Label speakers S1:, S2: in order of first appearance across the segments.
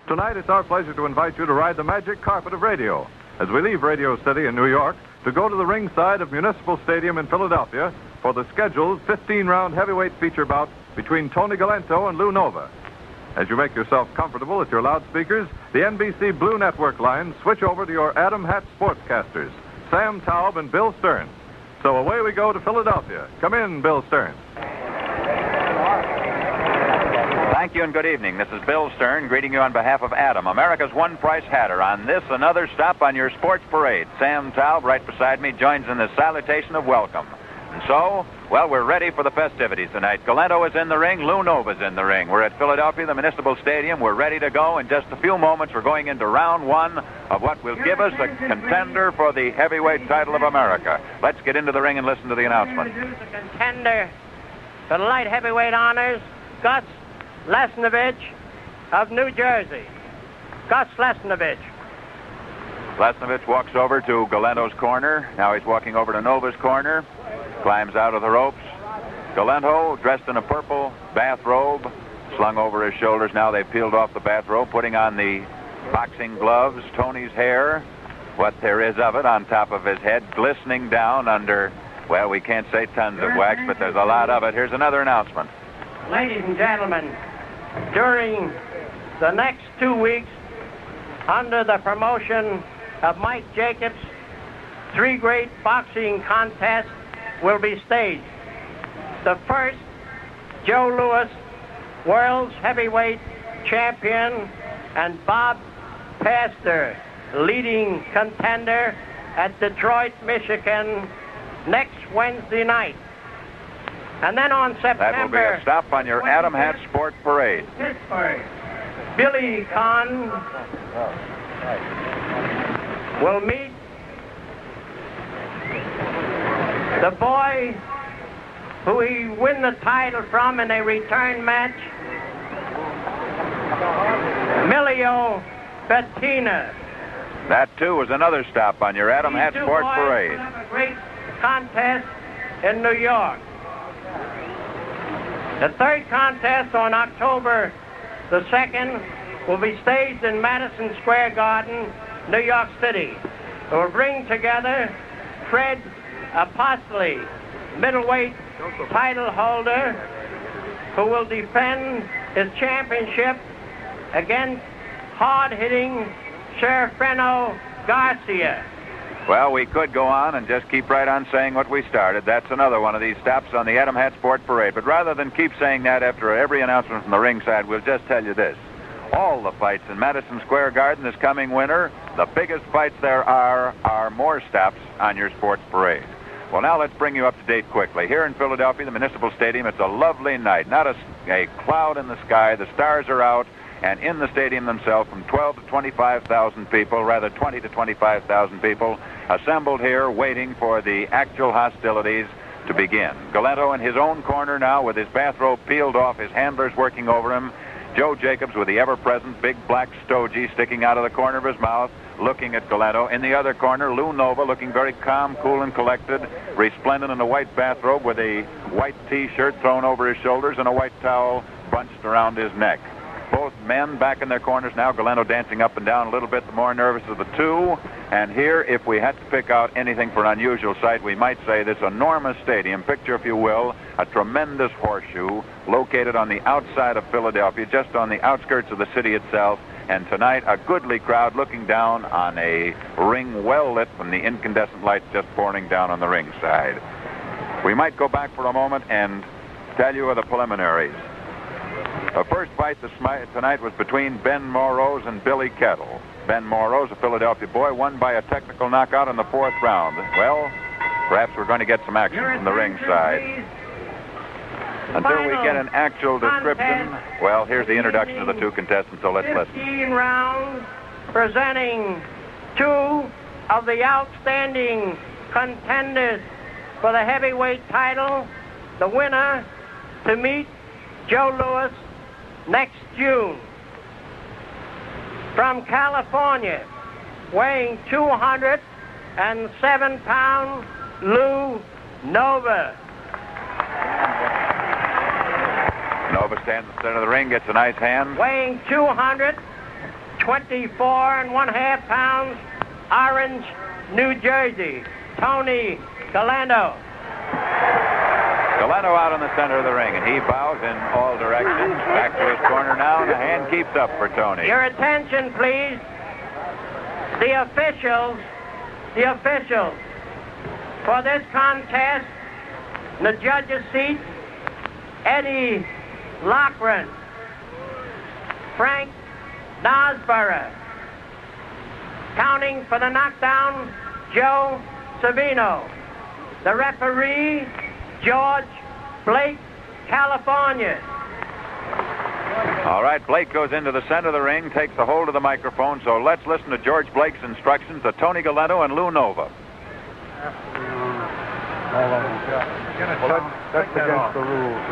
S1: Tonight, it's our pleasure to invite you to ride the magic carpet of radio as we leave Radio City in New York to go to the ringside of Municipal Stadium in Philadelphia for the scheduled 15-round heavyweight feature bout between Tony Galento and Lou Nova. As you make yourself comfortable at your loudspeakers, the NBC Blue Network lines switch over to your Adam Hat sportscasters, Sam Taub and Bill Stern. So away we go to Philadelphia. Come in, Bill Stern.
S2: Thank you and good evening. This is Bill Stern greeting you on behalf of Adam, America's one-price hatter, on this another stop on your sports parade. Sam Taub, right beside me, joins in the salutation of welcome. And so, well, we're ready for the festivities tonight. Galento is in the ring. Lou Nova's in the ring. We're at Philadelphia, the Municipal Stadium. We're ready to go. In just a few moments, we're going into round one of what will give us a contender for the heavyweight title of America. Let's get into the ring and listen to the announcement.
S3: Introduce a contender for the light heavyweight honors, Gus Lesnovich of New Jersey. Gus Lesnovich.
S2: Lesnovich walks over to Galento's corner. Now he's walking over to Nova's corner. Climbs out of the ropes. Galento, dressed in a purple bathrobe, slung over his shoulders. Now they've peeled off the bathrobe, putting on the boxing gloves. Tony's hair, what there is of it, on top of his head, glistening down under, well, we can't say tons of wax, but there's a lot of it. Here's another announcement.
S3: Ladies and gentlemen, during the next 2 weeks, under the promotion of Mike Jacobs, 3 great boxing contests will be staged. The first, Joe Louis, world's heavyweight champion, and Bob Pastor, leading contender, at Detroit, Michigan, next Wednesday night. And then on September...
S2: That will be a stop on your Adam Hat Sport Parade.
S3: Pittsburgh, Billy Conn will meet the boy who he win the title from in a return match, Emilio Bettina.
S2: That, too, is another stop on your Adam Hat Sport Parade.
S3: Will have a great contest in New York. The third contest on October the 2nd will be staged in Madison Square Garden, New York City. It will bring together Fred Apostoli, middleweight title holder, who will defend his championship against hard-hitting Serafino Garcia.
S2: Well, we could go on and just keep right on saying what we started. That's another one of these stops on the Adam Hat Sport Parade. But rather than keep saying that after every announcement from the ringside, we'll just tell you this. All the fights in Madison Square Garden this coming winter, the biggest fights there are more stops on your sports parade. Well, now let's bring you up to date quickly. Here in Philadelphia, the Municipal Stadium, it's a lovely night. Not a cloud in the sky. The stars are out. And in the stadium themselves, from 12 to 25,000 people, rather 20 to 25,000 people, assembled here waiting for the actual hostilities to begin. Galento in his own corner now with his bathrobe peeled off, his handlers working over him. Joe Jacobs with the ever-present big black stogie sticking out of the corner of his mouth, looking at Galento. In the other corner, Lou Nova looking very calm, cool, and collected, resplendent in a white bathrobe with a white T-shirt thrown over his shoulders and a white towel bunched around his neck. Both men back in their corners now. Galento dancing up and down a little bit, the more nervous of the two. And here, if we had to pick out anything for an unusual sight, we might say this enormous stadium, picture, if you will, a tremendous horseshoe located on the outside of Philadelphia, just on the outskirts of the city itself. And tonight, a goodly crowd looking down on a ring well lit from the incandescent lights just pouring down on the ringside. We might go back for a moment and tell you of the preliminaries. The first fight tonight was between Ben Morrose and Billy Kettle. Ben Morrose, a Philadelphia boy, won by a technical knockout in the 4th round. Well, perhaps we're going to get some action from the ringside. Until we get an actual description, well, here's the introduction of the two contestants, so let's listen.
S3: 15 rounds, presenting 2 of the outstanding contenders for the heavyweight title. The winner to meet Joe Louis next June. From California, weighing 207 pounds, Lou Nova.
S2: Nova stands in the center of the ring, gets a nice hand.
S3: Weighing 200 24.5 pounds, Orange, New Jersey, Tony Galento.
S2: Galento out in the center of the ring, and he bows in all directions. Back to his corner now, and the hand keeps up for Tony.
S3: Your attention, please. The officials for this contest, in the judges' seat, Eddie Loughran, Frank Nosborough. Counting for the knockdown, Joe Savino. The referee, George Blake, California.
S2: All right, Blake goes into the center of the ring, takes a hold of the microphone, so let's listen to George Blake's instructions to Tony Galento and Lou Nova.
S4: Well, that's against the rules.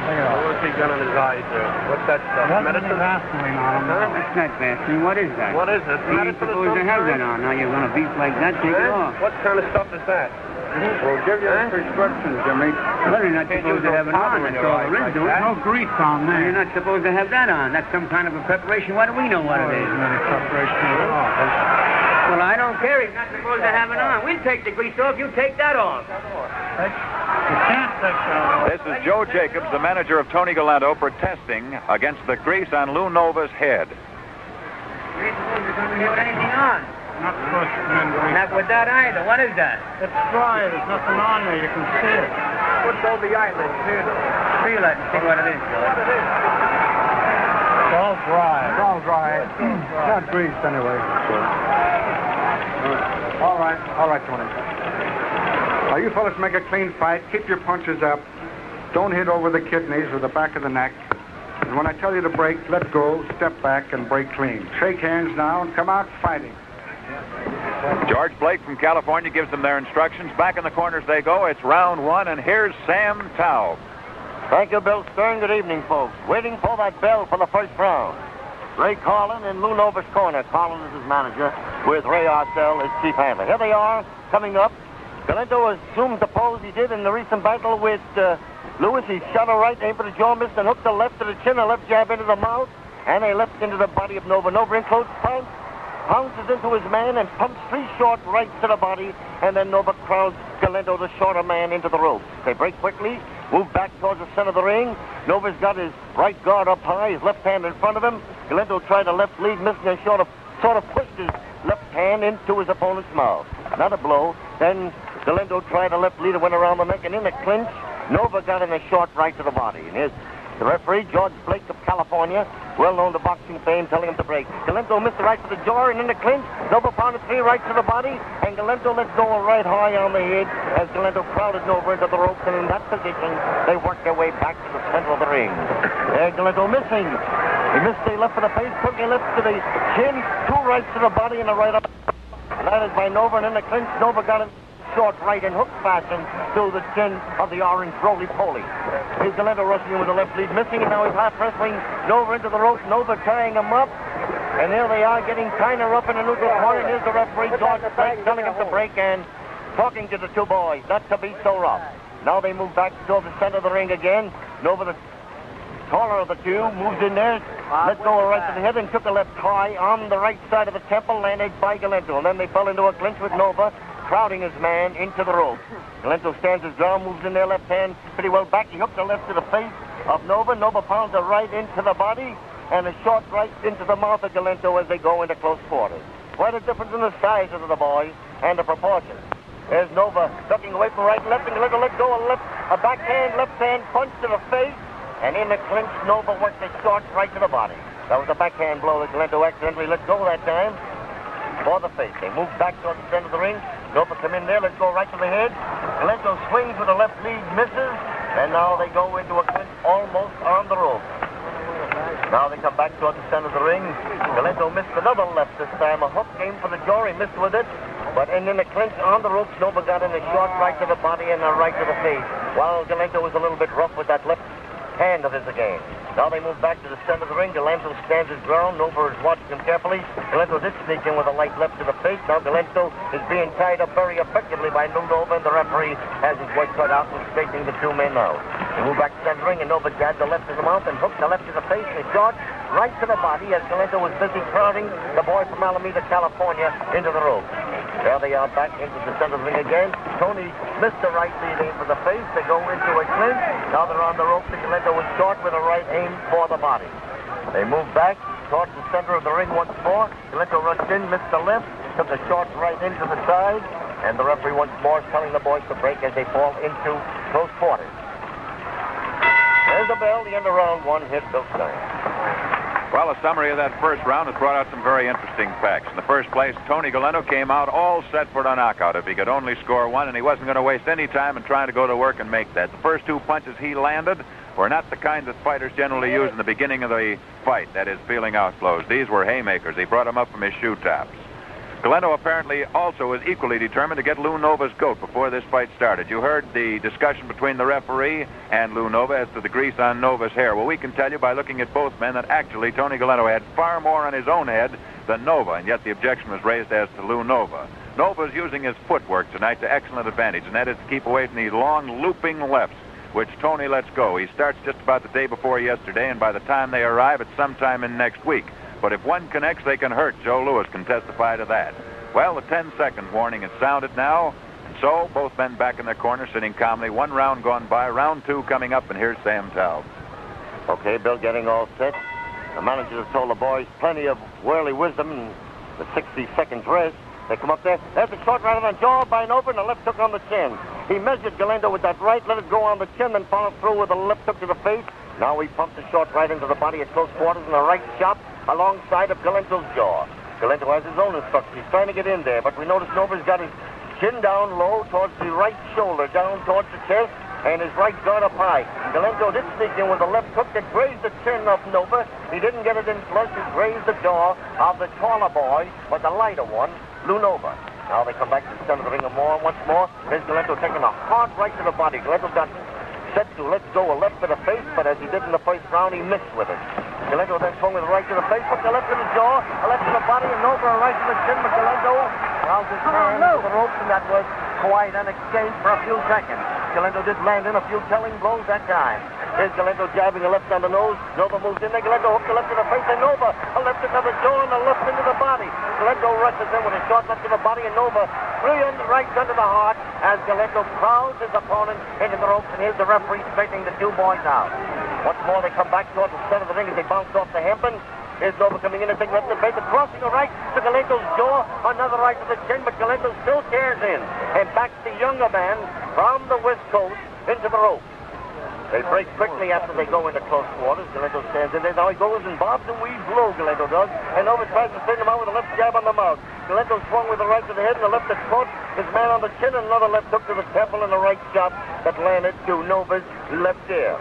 S4: What's he got on his eyes there? What's that stuff? Medicine?
S5: Vaseline on him. That's not Vaseline. What is that?
S4: What is it?
S5: You ain't supposed to have that on. Now you're going to beat like that, take it off.
S4: What kind of stuff is that? We'll give you the prescription, Jimmy.
S5: Well, you're not supposed to have it on. That's all there is to it.
S6: No grease on there.
S5: You're not supposed to have that on. That's some kind of a preparation. What do we know what it is?
S6: Not a preparation at all.
S5: Well, I don't care. He's not supposed to have it on. We'll take the grease off. You take that off.
S6: You can't take that off.
S2: This is Joe Jacobs, the manager of Tony Galento, protesting against the grease on Lou Nova's head.
S5: You ain't supposed to have anything on.
S6: Not supposed to be in grease.
S5: Not with that either. What is that?
S6: It's dry. There's nothing on there. You can see it.
S4: What's over the eyelid?
S5: Feel it and see what it is, George.
S6: It's all dry.
S4: It's all dry. Not greased anyway. All right, Tony. Now, you fellas make a clean fight. Keep your punches up. Don't hit over the kidneys or the back of the neck. And when I tell you to break, let go, step back, and break clean. Shake hands now and come out fighting.
S2: George Blake from California gives them their instructions. Back in the corners they go. It's round one, and here's Sam Taub.
S7: Thank you, Bill Stern. Good evening, folks. Waiting for that bell for the first round. Ray Carlin in Lou Nova's corner. Carlin is his manager, with Ray Arcel, his chief handler. Here they are, coming up. Galento assumed the pose he did in the recent battle with Lewis. He shot a right, aimed for the jaw, missed, and hooked the left to the chin, a left jab into the mouth, and a left into the body of Nova. Nova in close punch, pounces into his man, and pumps 3 short rights to the body, and then Nova crowds Galento, the shorter man, into the ropes. They break quickly, move back towards the center of the ring. Nova's got his right guard up high, his left hand in front of him. Galento tried a left lead, missing, and sort of pushed his left hand into his opponent's mouth. Another blow. Then Galento tried a left lead and went around the neck, and in a clinch, Nova got in a short right to the body. And here's the referee, George Blake of California, well known to boxing fame, telling him to break. Galento missed the right to the jaw, and in the clinch, Nova pounded 3 rights to the body, and Galento let go a right high on the head as Galento crowded Nova into the ropes, and in that position, they worked their way back to the center of the ring. There, Galento missing. He missed the left of the face, took a left to the chin, 2 rights to the body, and a right up. And that is by Nova, and in the clinch, Nova got him short right in hook fashion to the chin of the orange roly-poly. Here's Galento rushing in with the left lead, missing, and now he's half wrestling Nova into the ropes. Nova tying him up, and here they are getting kind of rough in the neutral corner. And here's the referee, George Blake, telling him to break and talking to the 2 boys not to be so rough. Now they move back toward the center of the ring again. Nova, the taller of the 2, moves in there, let go a right to the head, and took a left high on the right side of the temple, landed by Galento. And then they fell into a clinch with Nova, crowding his man into the rope. Galento stands his ground, moves in their left hand pretty well back. He hooks the left to the face of Nova. Nova pounds a right into the body and a short right into the mouth of Galento as they go into close quarters. Quite a difference in the sizes of the boys and the proportions. There's Nova ducking away from right and left, and Galento let go a backhand, left hand punch to the face, and in the clinch, Nova worked a short right to the body. That was a backhand blow that Galento accidentally let go that time for the face. They move back towards the center of the ring. Nova come in there, let's go right to the head. Galento swings with a left lead, misses, and now they go into a clinch almost on the rope. Now they come back towards the center of the ring. Galento missed another left this time. A hook came for the jaw, he missed with it. But in the clinch on the ropes, Nova got in a short right to the body and a right to the face, while Galento was a little bit rough with that left hand of his again. Now they move back to the center of the ring. Galento stands his ground. Nova is watching him carefully. Galento did sneak in with a light left to the face. Now Galento is being tied up very effectively by Nova, and the referee has his work cut out and straightening the 2 men out. They move back to the center of the ring, and Nova jabbed the left in the mouth and hooked the left to the face and a short right to the body as Galento was busy crowding the boy from Alameda, California, into the rope. There they are back into the center of the ring again. Tony missed the right lead aim for the face. They go into a clinch. Now they're on the rope. Galento was short with a right aim for the body. They move back towards the center of the ring once more. Galento rushed in, missed the left, took a short right into the side, and the referee once more is telling the boys to break as they fall into close quarters. There's the bell. The end of round one. Hit Bill Stein.
S2: Well, a summary of that first round has brought out some very interesting facts. In the first place, Tony Galento came out all set for a knockout if he could only score one, and he wasn't going to waste any time in trying to go to work and make that. The first two punches he landed were not the kind that fighters generally use in the beginning of the fight, that is, feeling out blows. These were haymakers. He brought them up from his shoe tops. Galento apparently also was equally determined to get Lou Nova's goat before this fight started. You heard the discussion between the referee and Lou Nova as to the grease on Nova's hair. Well, we can tell you by looking at both men that actually Tony Galento had far more on his own head than Nova, and yet the objection was raised as to Lou Nova. Nova's using his footwork tonight to excellent advantage, and that is to keep away from these long looping lefts, which Tony lets go. He starts just about the day before yesterday, and by the time they arrive, it's sometime in next week. But if one connects, they can hurt. Joe Louis can testify to that. Well, the 10-second warning has sounded now, and so both men back in their corner, sitting calmly. One round gone by, round two coming up, and here's Sam Taub.
S7: Okay, Bill getting all set. The manager has told the boys plenty of worldly wisdom in the 60 seconds rest. They come up there. There's the short right on the jaw by Nova, and the left hook on the chin. He measured Galento with that right, let it go on the chin, then followed through with a left hook to the face. Now he pumps the short right into the body at close quarters and a right chop alongside of Galento's jaw. Galento has his own instructions. He's trying to get in there, but we notice Nova's got his chin down low towards the right shoulder, down towards the chest, and his right guard up high. Galento did sneak in with a left hook that grazed the chin of Nova. He didn't get it in flush. It grazed the jaw of the taller boy, but the lighter one, Lou Nova. Now they come back to the center of the ring once more. Here's Galento taking a hard right to the body. Galento got set to let go a left to the face, but as he did in the first round, he missed with it. Galento then swung with a right to the face, hooked a left to the jaw, a left to the body, and Nova a right to the chin, but Galento rounds his hand to the ropes, and that was quite an exchange for a few seconds. Galento did land in a few telling blows that time. Here's Galento jabbing a left on the nose. Nova moves in there. Galento hooked a left to the face, and Nova a left to the jaw and a left into the body. Galento rushes in with a short left to the body, and Nova three right under the heart as Galento crowds his opponent into the ropes, and here's the referee straightening the two boys out. Once more, they come back towards the center of the ring as they bounce off the hampton. Here's Nova coming in and taking left to the face, and crossing a right to Galento's jaw, another right to the chin, but Galento still tears in and backs the younger man from the West Coast into the rope. They break quickly after they go into close quarters. Galento stands in there. Now he goes and bobs and weaves low, Galento does. And Nova tries to straighten him out with a left jab on the mouth. Galento swung with the right to the head and the left to caught his man on the chin, and another left hook to the temple and a right chop that landed to Nova's left ear.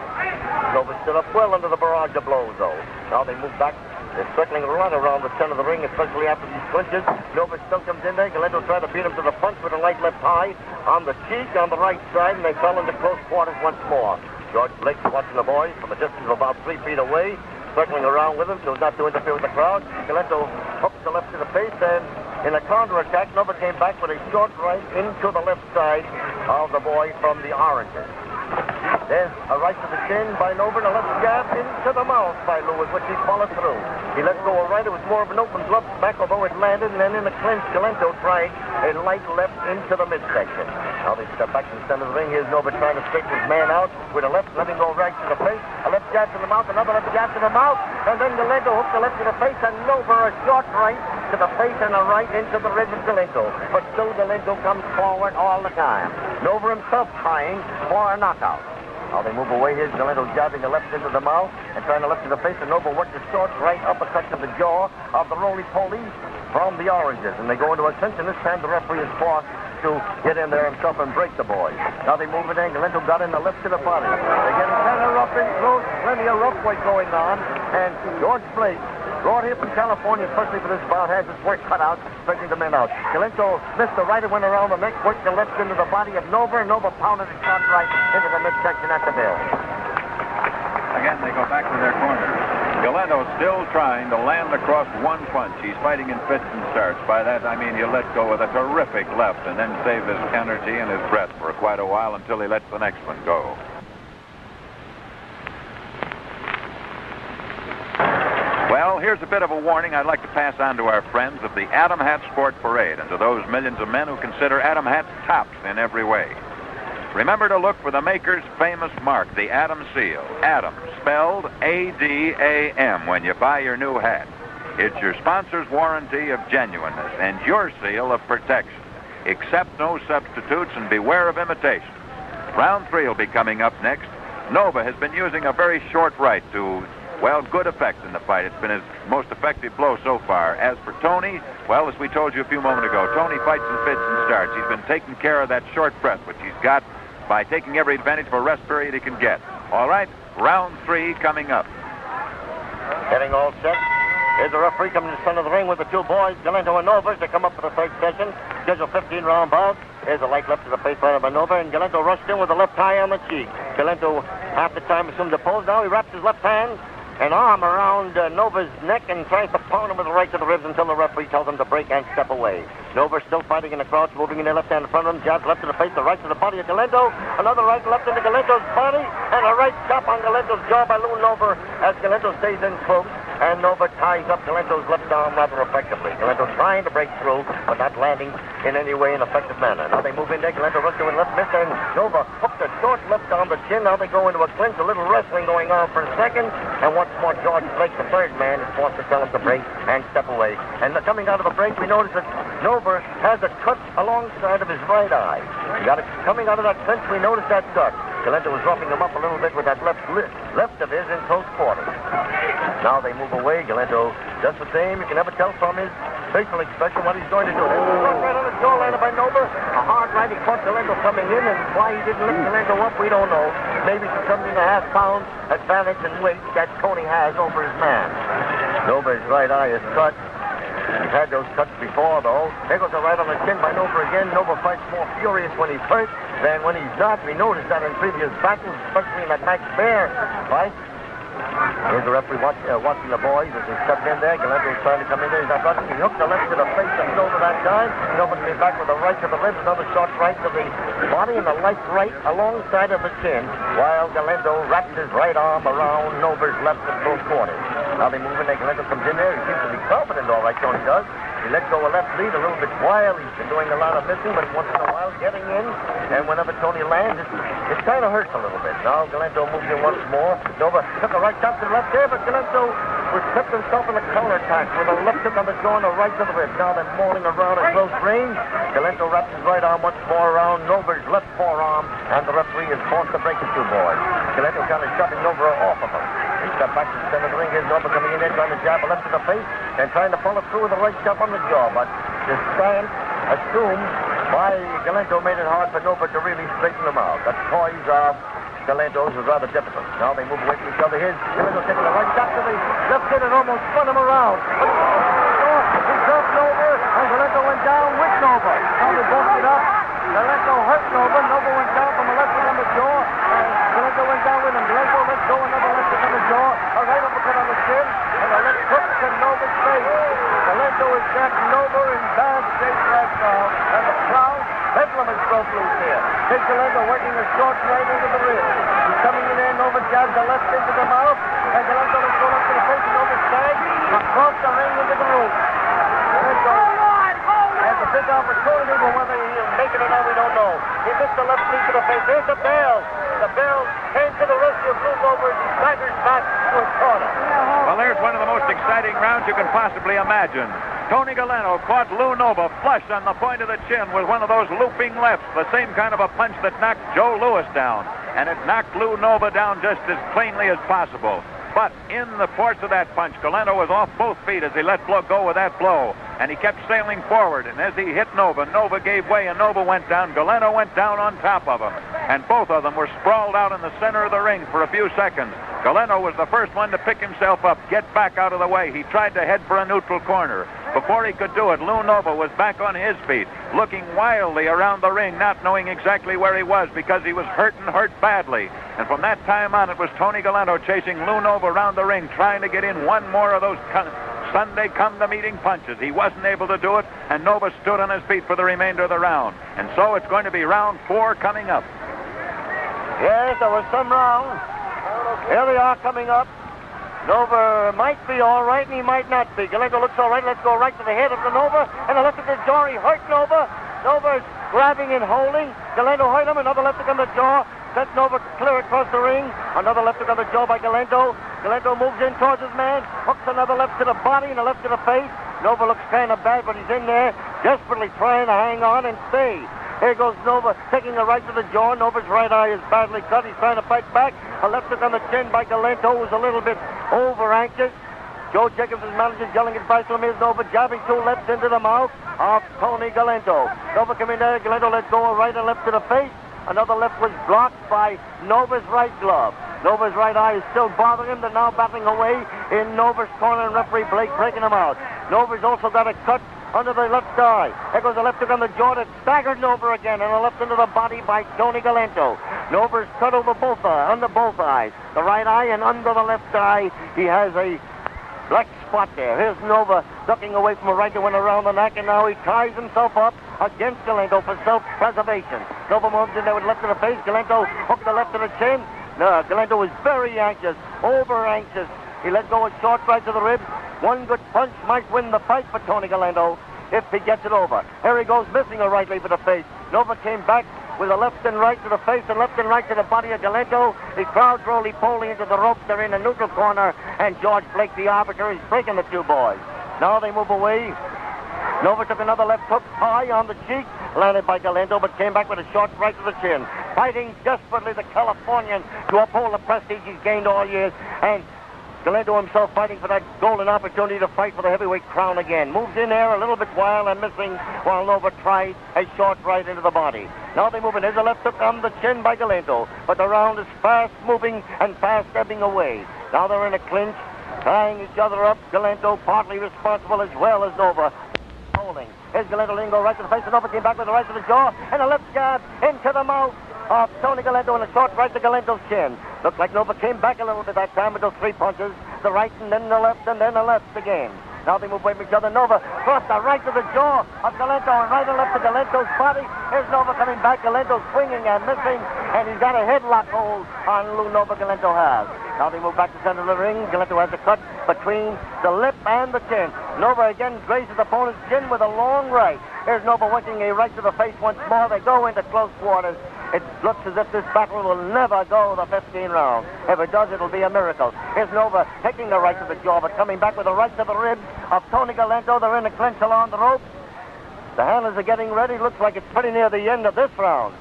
S7: Nova stood up well under the barrage of blows, though. Now they move back. They're circling around the center of the ring, especially after these clinches. Nova still comes in there. Galento tried to beat him to the punch with a light left high on the cheek on the right side, and they fell into close quarters once more. George Blake's watching the boys from a distance of about 3 feet away, circling around with him so as not to interfere with the crowd. Galento hooks the left to the face, and in a counterattack, Nova came back with a short right into the left side of the boy from the Oranges. There's a right to the chin by Nova and a left jab into the mouth by Lewis, which he followed through. He let go a right. It was more of an open glove back, although it landed, and then in the clinch, Galento tried a light left into the midsection. Now they step back to the center of the ring. Here's Nova trying to straighten his man out with a left, letting go right to the face, a left jab to the mouth, another left jab to the mouth, and then Galento hooked the left to the face, and Nova a short right to the face and a right into the ribs of Galento. But still Galento comes forward all the time. Nova himself trying for a knockout. Now they move away. Here's Galento jabbing a left into the mouth and trying to left to the face, and Nova worked a short right uppercut to the jaw of the roly-poly from the Oranges. And they go into a clinch, and this time the referee is forced to get in there himself and break the boys. Now they move it in. Galento got in the left to the body. They're getting kind of rough and close. Plenty of rough weight going on. And George Blake, brought here from California, especially for this bout, has his work cut out, stretching the men out. Galento missed the right and went around the neck, worked the left into the body of Nova, and Nova pounded his shot right into the midsection at the bell.
S2: Again, they go back to their corners. Galento still trying to land across one punch. He's fighting in fits and starts. By that, I mean you let go with a terrific left and then save his energy and his breath for quite a while until he lets the next one go. here's a bit of a warning I'd like to pass on to our friends of the Adam Hat Sport Parade and to those millions of men who consider Adam hats tops in every way. Remember to look for the maker's famous mark, the Adam seal. Adam, spelled A-D-A-M, when you buy your new hat. It's your sponsor's warranty of genuineness and your seal of protection. Accept no substitutes and beware of imitations. Round 3 will be coming up next. Nova has been using a very short right to, well, good effect in the fight. It's been his most effective blow so far. As for Tony, well, as we told you a few moments ago, Tony fights in fits and starts. He's been taking care of that short breath, which he's got by taking every advantage of a rest period he can get. All right, round 3 coming up.
S7: Getting all set. Here's the referee coming to the front of the ring with the two boys, Galento and Nova, to come up for the third session. Scheduled 15-round bout. Here's a light left to the face by Nova, and Galento rushed in with a left high on the cheek. Galento, half the time, assumed the pose. Now he wraps his left hand and arm around Nova's neck and tries to pound him with the right to the ribs until the referee tells him to break and step away. Nova still fighting in the crouch, moving in the left hand in front of him. Jabs left to the face, the right to the body of Galento. Another right left into Galento's body, and a right chop on Galento's jaw by Lou Nova as Galento stays in close. And Nova ties up Galento's left arm rather effectively. Galento trying to break through, but not landing in any way an effective manner. Now they move in there. Galento runs to his left, missed, and Nova hooked a short left on the chin. Now they go into a clinch, a little wrestling going on for a second. And once more, George Blake, the third man, is forced to tell him to break and step away. And coming out of the break, we notice that Nova has a cut alongside of his right eye. Coming out of that clinch, we notice that cut. Galento was roughing him up a little bit with that left of his in close quarters. Now they move away. Galento does the same. You can never tell from his facial expression what he's going to do. There's a shot right on the jaw landed by Nova. A hard right. He caught Galento coming in, and why he didn't lift Galento up, we don't know. Maybe for 17.5 pounds advantage in weight that Tony has over his man. Nova's right eye is cut. He's had those cuts before, though. There goes a right on the chin by Nova again. Nova fights more furious when he's hurt than when he's not. We noticed that in previous battles, especially in that Max Bear fight. Here's the referee watching the boys as they stepped in there. Galento is trying to come in there. He's not rushing. He hooked the left to the face of Nova that time. Nova came back with a right to the ribs, another short right to the body, and a light right alongside of the chin, while Galento wraps his right arm around Nova's left at close quarters. Now they move in there. Galento comes in there. He seems to be confident, all right, Tony does. He let go a left lead a little bit wild. He's been doing a lot of missing, but once in a while getting in. And whenever Tony lands, it kind of hurts a little bit. Now Galento moves in once more. Nova took a right top to the left there, but Galento was kept himself in a counterattack with a left hook on the jaw and a right to the ribs. Now they're mauling around at close range. Galento wraps his right arm once more around Nova's left forearm, and the referee is forced to break the two boys. Galento kind of shoving Nova off of him. He stepped back to the center of the ring. Here's Nova coming in there, trying to jab a left to the face and trying to follow through with a right chop on the jaw. But the stand assumes why Galento made it hard for Nova to really straighten him out. The poise of Galento's was rather difficult. Now they move away from each other. Here's Galento taking a right shot to the left side and almost spun him around. He dropped Nova, and Galento went down with Nova. Now they both get up. Galento hurt Nova. Nova went down from a left hook on the jaw. Galento went down with him. Galento let go another left hook on the jaw. A right uppercut on the chin, and a left hook to Nova's face. Galento has got Nova in bad shape right now, and the crowd, bedlam is broke loose here. Here's Galento working a short right into the ribs. He's coming in there. Nova jabs the left into the mouth, and Galento is going up to the face of Nova's tag across the ring into the room. Galento has a big opportunity, but whether he'll make it or not, we don't know. He missed the left knee to the face. Here's the bell. The bell came to the rescue of Lou Nova as he staggers back to his corner.
S2: Well, there's one of the most exciting rounds you can possibly imagine. Tony Galento caught Lou Nova flush on the point of the chin with one of those looping lefts, the same kind of a punch that knocked Joe Louis down. And it knocked Lou Nova down just as plainly as possible. But in the force of that punch, Galento was off both feet as he let go with that blow. And he kept sailing forward. And as he hit Nova, Nova gave way and Nova went down. Galento went down on top of him. And both of them were sprawled out in the center of the ring for a few seconds. Galento was the first one to pick himself up, get back out of the way. He tried to head for a neutral corner. Before he could do it, Lou Nova was back on his feet, looking wildly around the ring, not knowing exactly where he was because he was hurt and hurt badly. And from that time on, it was Tony Galento chasing Lou Nova around the ring, trying to get in one more of those Sunday come-to-meeting punches. He wasn't able to do it, and Nova stood on his feet for the remainder of the round. And so it's going to be round 4 coming up.
S7: Yes, there was some rounds. Here they are coming up. Nova might be all right, and he might not be. Galento looks all right. Let's go right to the head of the Nova, and a left to the jaw. He hurt Nova. Nova's grabbing and holding. Galento hurt him. Another left hook on the jaw. Sent Nova clear across the ring. Another left hook on the jaw by Galento. Galento moves in towards his man. Hooks another left to the body and a left to the face. Nova looks kind of bad, but he's in there, desperately trying to hang on and stay. Here goes Nova, taking a right to the jaw. Nova's right eye is badly cut. He's trying to fight back. A left hook on the chin by Galento, who's a little bit over-anxious. Joe Jacobs, his manager, yelling advice from his Nova, jabbing two lefts into the mouth of Tony Galento. Nova coming there. Galento let go a right and left to the face. Another left was blocked by Nova's right glove. Nova's right eye is still bothering him. They're now backing away in Nova's corner, and referee Blake breaking him out. Nova's also got a cut under the left eye. There goes a left hook on the jaw that staggered Nova again, and a left into the body by Tony Galento. Nova's cut over under both eyes. The right eye and under the left eye, he has a black spot there. Here's Nova ducking away from a right that went around the neck, and now he ties himself up against Galento for self-preservation. Nova moves in there with left to the face. Galento hooked the left to the chin. No, Galento was very anxious, over-anxious. He let go a short right to the ribs. One good punch might win the fight for Tony Galento if he gets it over. Here he goes, missing a right leg for the face. Nova came back with a left and right to the face and left and right to the body of Galento. The crowd's roly-poly into the ropes. They're in the neutral corner, and George Blake, the arbiter, is breaking the two boys. Now they move away. Nova took another left hook high on the cheek, landed by Galento, but came back with a short right to the chin. Fighting desperately, the Californian, to uphold the prestige he's gained all years, and Galento himself fighting for that golden opportunity to fight for the heavyweight crown again. Moves in there a little bit wild and missing, while Nova tried a short right into the body. Now they move in. There's a left hook on the chin by Galento, but the round is fast moving and fast ebbing away. Now they're in a clinch, tying each other up. Galento partly responsible as well as Nova. Holding. Here's Galento letting go right to the face, and Nova came back with the right to the jaw, and a left jab into the mouth of Tony Galento, and a short right to Galento's chin. Looked like Nova came back a little bit that time with those three punches. The right and then the left and then the left again. Now they move away from each other. Nova crossed the right to the jaw of Galento and right and left to Galento's body. Here's Nova coming back. Galento swinging and missing, and he's got a headlock hold on Lou Nova. Galento has. Now they move back to the center of the ring. Galento has a cut between the lip and the chin. Nova again grazes opponent's chin with a long right. Here's Nova working a right to the face once more. They go into close quarters. It looks as if this battle will never go the 15 rounds. If it does, it'll be a miracle. Here's Nova taking the right to the jaw, but coming back with a right to the ribs of Tony Galento. They're in a clinch along the rope. The handlers are getting ready. Looks like it's pretty near the end of this round.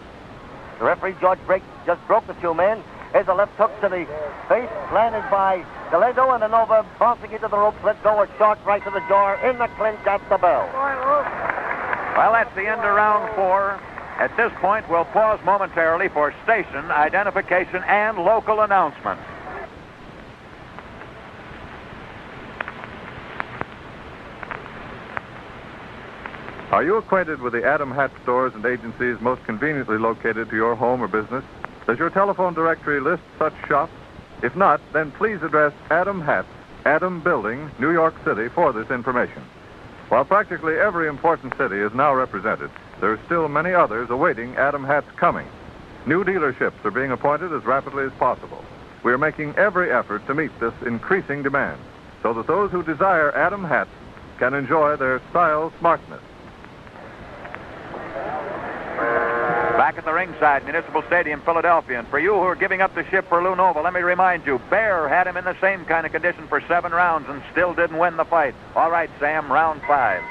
S7: The referee, George Blake, just broke the two men. Here's a left hook to the face, landed by Galento, and the Nova bouncing into the ropes. Let go a short right to the jaw in the clinch at the bell.
S2: Well, that's the end of round 4. At this point, we'll pause momentarily for station identification and local announcements.
S1: Are you acquainted with the Adam Hat stores and agencies most conveniently located to your home or business? Does your telephone directory list such shops? If not, then please address Adam Hats, Adam Building, New York City for this information. While practically every important city is now represented, there are still many others awaiting Adam Hat's coming. New dealerships are being appointed as rapidly as possible. We are making every effort to meet this increasing demand so that those who desire Adam Hats can enjoy their style smartness.
S2: Back at the ringside, Municipal Stadium, Philadelphia. And for you who are giving up the ship for Lou Nova, let me remind you, Bear had him in the same kind of condition for 7 rounds and still didn't win the fight. All right, Sam, round 5.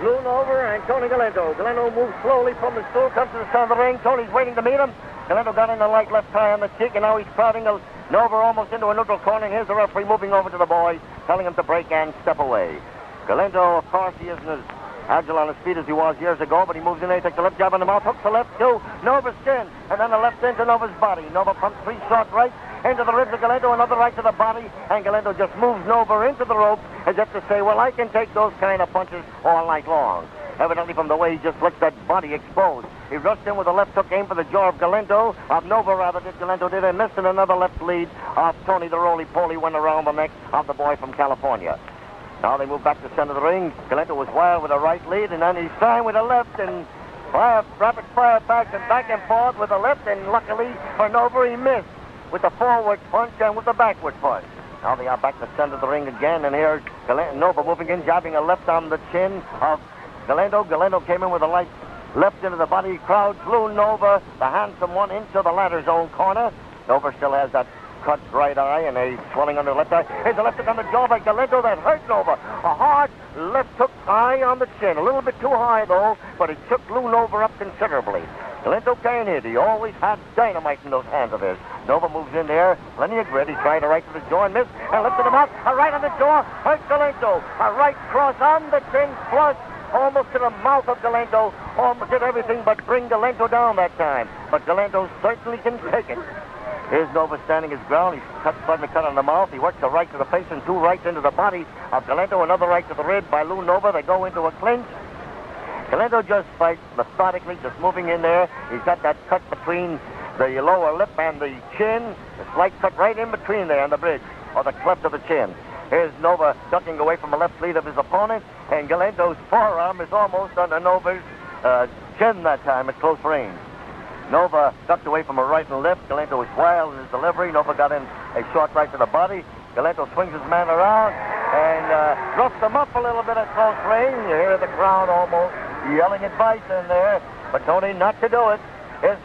S7: Lou Nova and Tony Galento. Galento moves slowly from the stool, comes to the center of the ring. Tony's waiting to meet him. Galento got in the light left tie on the cheek, and now he's crowding Nova almost into a neutral corner. And here's the referee moving over to the boys, telling him to break and step away. Galento, of course, he isn't as agile on his feet as he was years ago, but he moves in there, takes a left jab on the mouth, hooks the left to Nova's chin, and then the left into Nova's body. Nova pumps 3 short rights into the ribs of Galento, another right to the body, and Galento just moves Nova into the rope as if to say, well, I can take those kind of punches all night long. Evidently, from the way he just lets that body exposed. He rushed in with a left hook aim for the jaw of Galento, of Nova rather, Galento did, and missed in another left lead of Tony the roly-poly went around the neck of the boy from California. Now they move back to the center of the ring. Galento was wild with a right lead, and then he's trying with a left, and rapid fire back and forth with the left, and luckily for Nova, he missed with the forward punch and with the backward punch. Now they are back to the center of the ring again, and here's Nova moving in, jabbing a left on the chin of Galento. Galento came in with a light left into the body. Crowd flew Nova, the handsome one, into the ladder's own corner. Nova still has that cut right eye and a swelling under the left eye. Here's a left hook on the jaw by Galento that hurt Nova. A hard left hook eye on the chin. A little bit too high, though, but it took Lou Nova up considerably. Galento can't hit. He always had dynamite in those hands of his. Nova moves in there. Plenty of grit. He tried a right to the jaw and missed. And lifted him out. A right on the jaw. Hurt Galento. A right cross on the chin. Flush. Almost to the mouth of Galento. Almost did everything but bring Galento down that time. But Galento certainly can take it. Here's Nova standing his ground. He's suddenly cut on the mouth. He works a right to the face and two rights into the body of Galento. Another right to the rib by Lou Nova. They go into a clinch. Galento just fights methodically, just moving in there. He's got that cut between the lower lip and the chin. A slight cut right in between there on the bridge, or the cleft of the chin. Here's Nova ducking away from the left lead of his opponent, and Galento's forearm is almost under Nova's chin that time at close range. Nova ducked away from a right and left. Galento was wild in his delivery. Nova got in a short right to the body. Galento swings his man around and roughs him up a little bit at close range. You hear the crowd almost yelling advice in there, but Tony not to do it. Here's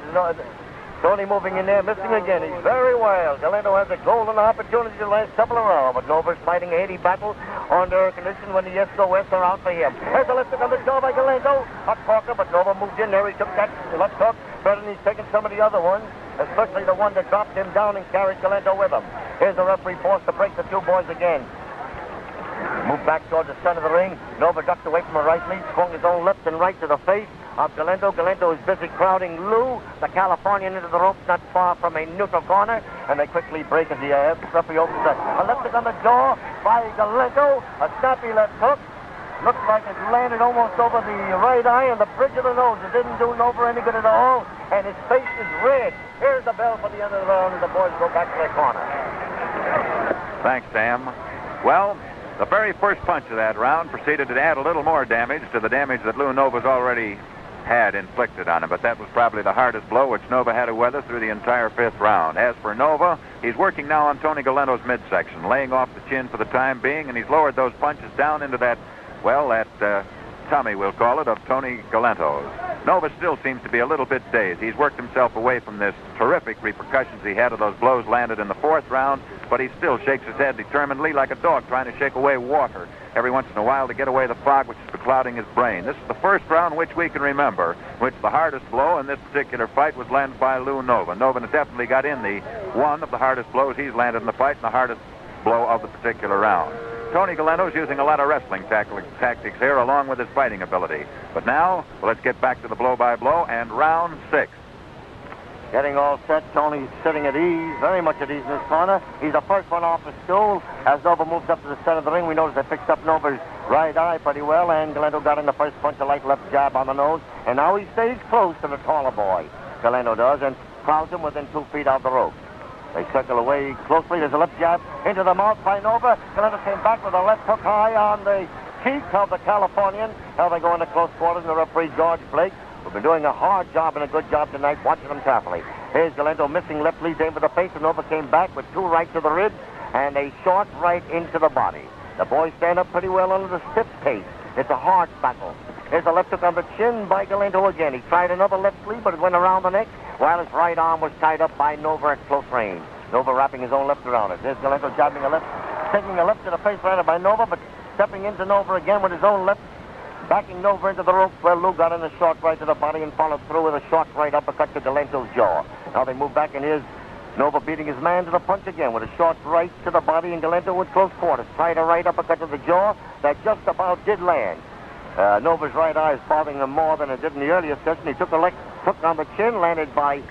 S7: Tony moving in there, missing again. He's very wild. Galento has a golden opportunity the last couple of rounds, but Nova's fighting a 80 battle under condition when the SOS are out for him. Here's a left hook on the jaw by Galento. A corker, but Nova moved in there. He took that left hook, but he's taken some of the other ones, especially the one that dropped him down and carried Galento with him. Here's the referee forced to break the two boys again. Moved back towards the center of the ring. Nova ducked away from a right lead, swung his own left and right to the face of Galento. Galento is busy crowding Lou, the Californian, into the ropes not far from a neutral corner, and they quickly break as the referee opens a left hook on the jaw by Galento. A snappy left hook. Looks like it landed almost over the right eye and the bridge of the nose. It didn't do Nova any good at all, and his face is red. Here's the bell for the end of the round, and the boys go back to their corner.
S2: Thanks, Sam. Well, the very first punch of that round proceeded to add a little more damage to the damage that Lou Nova's already had inflicted on him, but that was probably the hardest blow which Nova had to weather through the entire fifth round. As for Nova, he's working now on Tony Galento's midsection, laying off the chin for the time being, and he's lowered those punches down into that, well, that tummy, we'll call it, of Tony Galento's. Nova still seems to be a little bit dazed. He's worked himself away from this terrific repercussions he had of those blows landed in the fourth round, but he still shakes his head determinedly like a dog trying to shake away water every once in a while to get away the fog which is beclouding his brain. This is the first round which we can remember, which the hardest blow in this particular fight was landed by Lou Nova. Nova definitely got in the one of the hardest blows he's landed in the fight and the hardest blow of the particular round. Tony Galento's using a lot of wrestling tactics here along with his fighting ability. But now, let's get back to the blow-by-blow and round 6.
S7: Getting all set, Tony's sitting at ease, very much at ease in his corner. He's the first one off the stool. As Nova moves up to the center of the ring, we notice they fixed up Nova's right eye pretty well, and Galento got in the first punch, a light left jab on the nose, and now he stays close to the taller boy. Galento does, and crowds him within 2 feet of the rope. They circle away closely. There's a left jab into the mouth by Nova. Galento came back with a left hook high on the cheek of the Californian. Now they go into close quarters, and the referee, George Blake, who've been doing a hard job and a good job tonight, watching them carefully. Here's Galento missing left lead aimed for the face, and Nova came back with two rights to the ribs and a short right into the body. The boys stand up pretty well under the stiff pace. It's a hard battle. Here's a left hook on the chin by Galento again. He tried another left sleeve, but it went around the neck, while his right arm was tied up by Nova at close range. Nova wrapping his own left around it. There's Galento jabbing a left, taking a left to the face right by Nova, but stepping into Nova again with his own left, backing Nova into the ropes where Lou got in a short right to the body and followed through with a short right uppercut to Galento's jaw. Now they move back, and here's Nova beating his man to the punch again with a short right to the body, and Galento with close quarters. Tried a right uppercut to the jaw that just about did land. Nova's right eye is bothering him more than it did in the earlier session. He took a left hook on the chin, landed by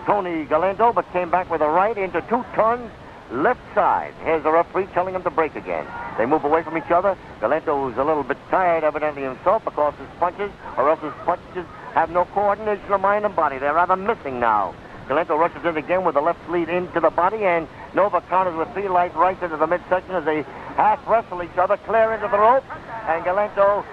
S7: Tony Galento, but came back with a right into 2 tons left side. Here's the referee telling him to break again. They move away from each other. Galento is a little bit tired, evidently himself, because his punches, or else his punches, have no coordination of mind and body. They're rather missing now. Galento rushes in again with the left lead into the body, and Nova counters with 3 light rights into the midsection as they half wrestle each other, clear into the rope, and Galento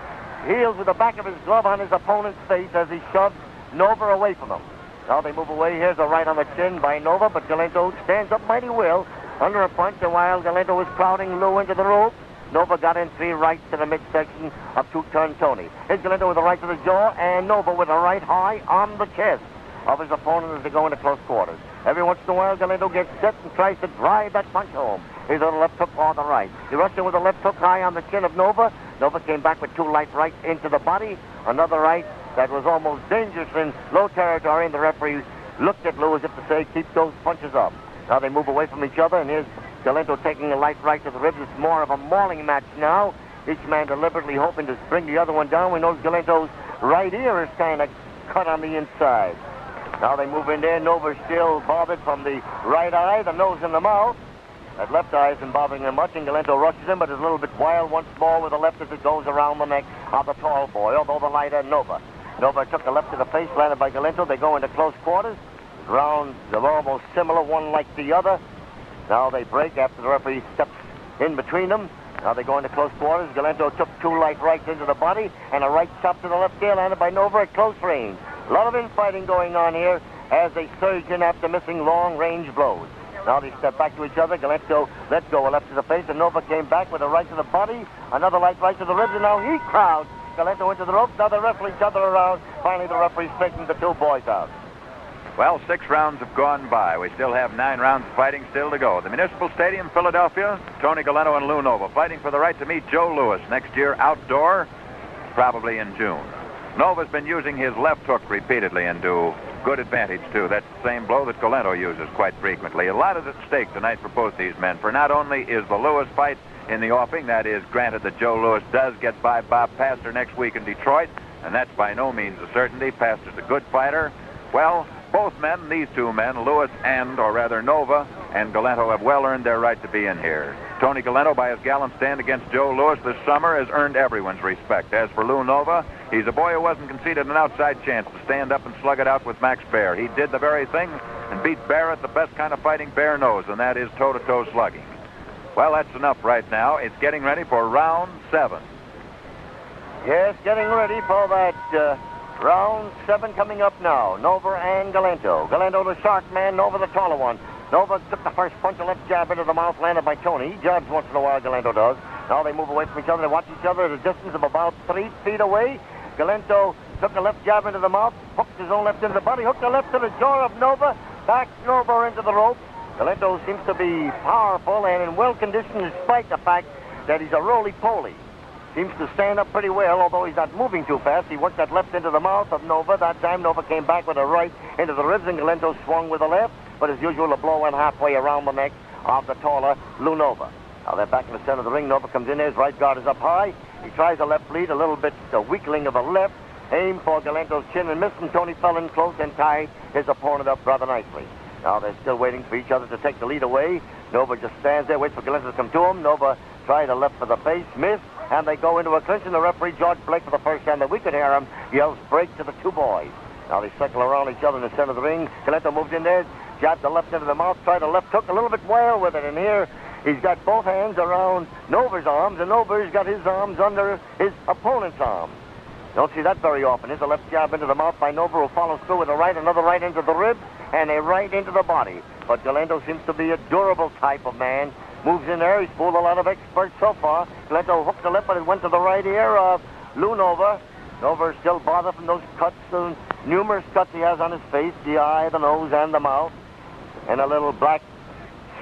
S7: heels with the back of his glove on his opponent's face as he shoves Nova away from him. Now they move away. Here's a right on the chin by Nova, but Galento stands up mighty well. under a punch, and while Galento was crowding Lou into the rope, Nova got in 3 rights to the midsection of two-turn Tony. Here's Galento with a right to the jaw, and Nova with a right high on the chest of his opponent as they go into close quarters. Every once in a while, Galento gets set and tries to drive that punch home. Here's a left hook on the right. He rushed in with a left hook high on the chin of Nova. Nova came back with 2 light rights into the body. Another right that was almost dangerous in low territory, and the referee looked at Lou as if to say, keep those punches up. Now they move away from each other, and here's Galento taking a light right to the ribs. It's more of a mauling match now. Each man deliberately hoping to bring the other one down. We know Galento's right ear is kind of cut on the inside. Now they move in there. Nova's still bothered from the right eye, the nose, and the mouth. That left eye isn't bothering him much, and Galento rushes him, but is a little bit wild once more with the left as it goes around the neck of the tall boy, although the lighter Nova. Nova took the left to the face, landed by Galento. They go into close quarters. Rounds are almost similar, one like the other. Now they break after the referee steps in between them. Now they go into close quarters. Galento took 2 light rights into the body and a right chop to the left ear landed by Nova at close range. A lot of infighting going on here as they surge in after missing long-range blows. Now they step back to each other. Galento let go a left to the face, and Nova came back with a right to the body, another light right to the ribs, and now he crowds Galento into the ropes. Now they wrestle each other around. Finally, the referee straightens the 2 boys out.
S2: Well, 6 rounds have gone by. We still have 9 rounds of fighting still to go. The Municipal Stadium, Philadelphia, Tony Galento and Lou Nova fighting for the right to meet Joe Louis next year outdoor, probably in June. Nova's been using his left hook repeatedly and to good advantage, too. That's the same blow that Galento uses quite frequently. A lot is at stake tonight for both these men, for not only is the Louis fight in the offing, that is, granted that Joe Louis does get by Bob Pastor next week in Detroit, and that's by no means a certainty. Pastor's a good fighter. Well, both men, these 2 men, Louis and, or rather Nova and Galento, have well earned their right to be in here. Tony Galento, by his gallant stand against Joe Louis this summer, has earned everyone's respect. As for Lou Nova, he's a boy who wasn't conceded an outside chance to stand up and slug it out with Max Baer. He did the very thing and beat Baer at the best kind of fighting Baer knows, and that is toe-to-toe slugging. Well, that's enough right now. It's getting ready for round 7.
S7: Yes, getting ready for that round 7 coming up now. Nova and Galento. Galento the short man, Nova the taller one. Nova took the first punch, a left jab into the mouth, landed by Tony. He jabs once in a while, Galento does. Now they move away from each other. They watch each other at a distance of about 3 feet away. Galento took a left jab into the mouth, hooked his own left into the body, hooked the left to the jaw of Nova, backed Nova into the rope. Galento seems to be powerful and in well conditioned despite the fact that he's a roly-poly. Seems to stand up pretty well, although he's not moving too fast. He worked that left into the mouth of Nova. That time, Nova came back with a right into the ribs, and Galento swung with a left. But as usual, the blow went halfway around the neck of the taller Lou Nova. Now they're back in the center of the ring. Nova comes in there. His right guard is up high. He tries a left lead, a little bit weakling of a left. Aimed for Galento's chin and missed, and Tony fell in close and tied his opponent up rather nicely. Now they're still waiting for each other to take the lead away. Nova just stands there, waits for Galento to come to him. Nova tried a left for the face, missed, and they go into a clinch, and the referee, George Blake, for the first time that we could hear him, yells break to the 2 boys. Now they circle around each other in the center of the ring. Galento moved in there, jabbed the left into the mouth, tried a left hook, a little bit wild with it, and here he's got both hands around Nova's arms, and Nova's got his arms under his opponent's arms. Don't see that very often. Here's a left jab into the mouth by Nova, who follows through with a right, another right into the ribs, and a right into the body. But Galento seems to be a durable type of man. Moves in there. He's fooled a lot of experts so far. Galento hooked the left, but it went to the right ear of Lou Nova. Nova is still bothered from those cuts, the numerous cuts he has on his face, the eye, the nose, and the mouth. And a little black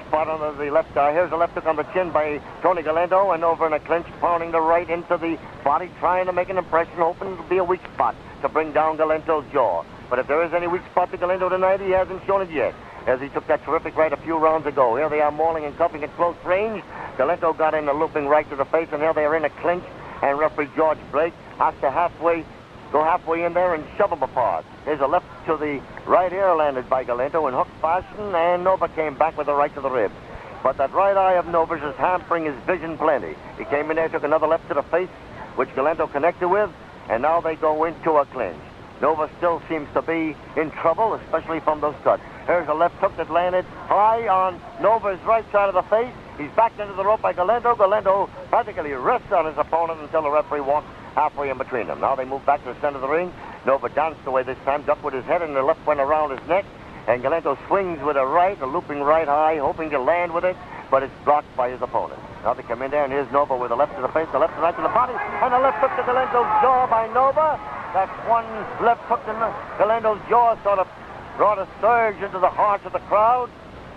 S7: spot under the left eye. Here's a left hook on the chin by Tony Galento, and over in a clinch, pounding the right into the body, trying to make an impression, hoping it'll be a weak spot to bring down Galento's jaw. But if there is any weak spot to Galento tonight, he hasn't shown it yet, as he took that terrific right a few rounds ago. Here they are mauling and cuffing at close range. Galento got in a looping right to the face, and here they are in a clinch, and referee George Blake has to go halfway in there and shove them apart. There's a left to the right ear landed by Galento in hook fashion, and Nova came back with a right to the ribs. But that right eye of Nova's is hampering his vision plenty. He came in there, took another left to the face, which Galento connected with, and now they go into a clinch. Nova still seems to be in trouble, especially from those cuts. Here's a left hook that landed high on Nova's right side of the face. He's backed into the rope by Galento. Galento practically rests on his opponent until the referee walks halfway in between them. Now they move back to the center of the ring. Nova danced away this time, ducked with his head, and the left went around his neck. And Galento swings with a right, a looping right high, hoping to land with it, but it's blocked by his opponent. Now they come in there, and here's Nova with a left to the face, a left and right to the body, and a left hook to Galento's jaw by Nova. That one left hook to Galento's jaw sort of brought a surge into the hearts of the crowd.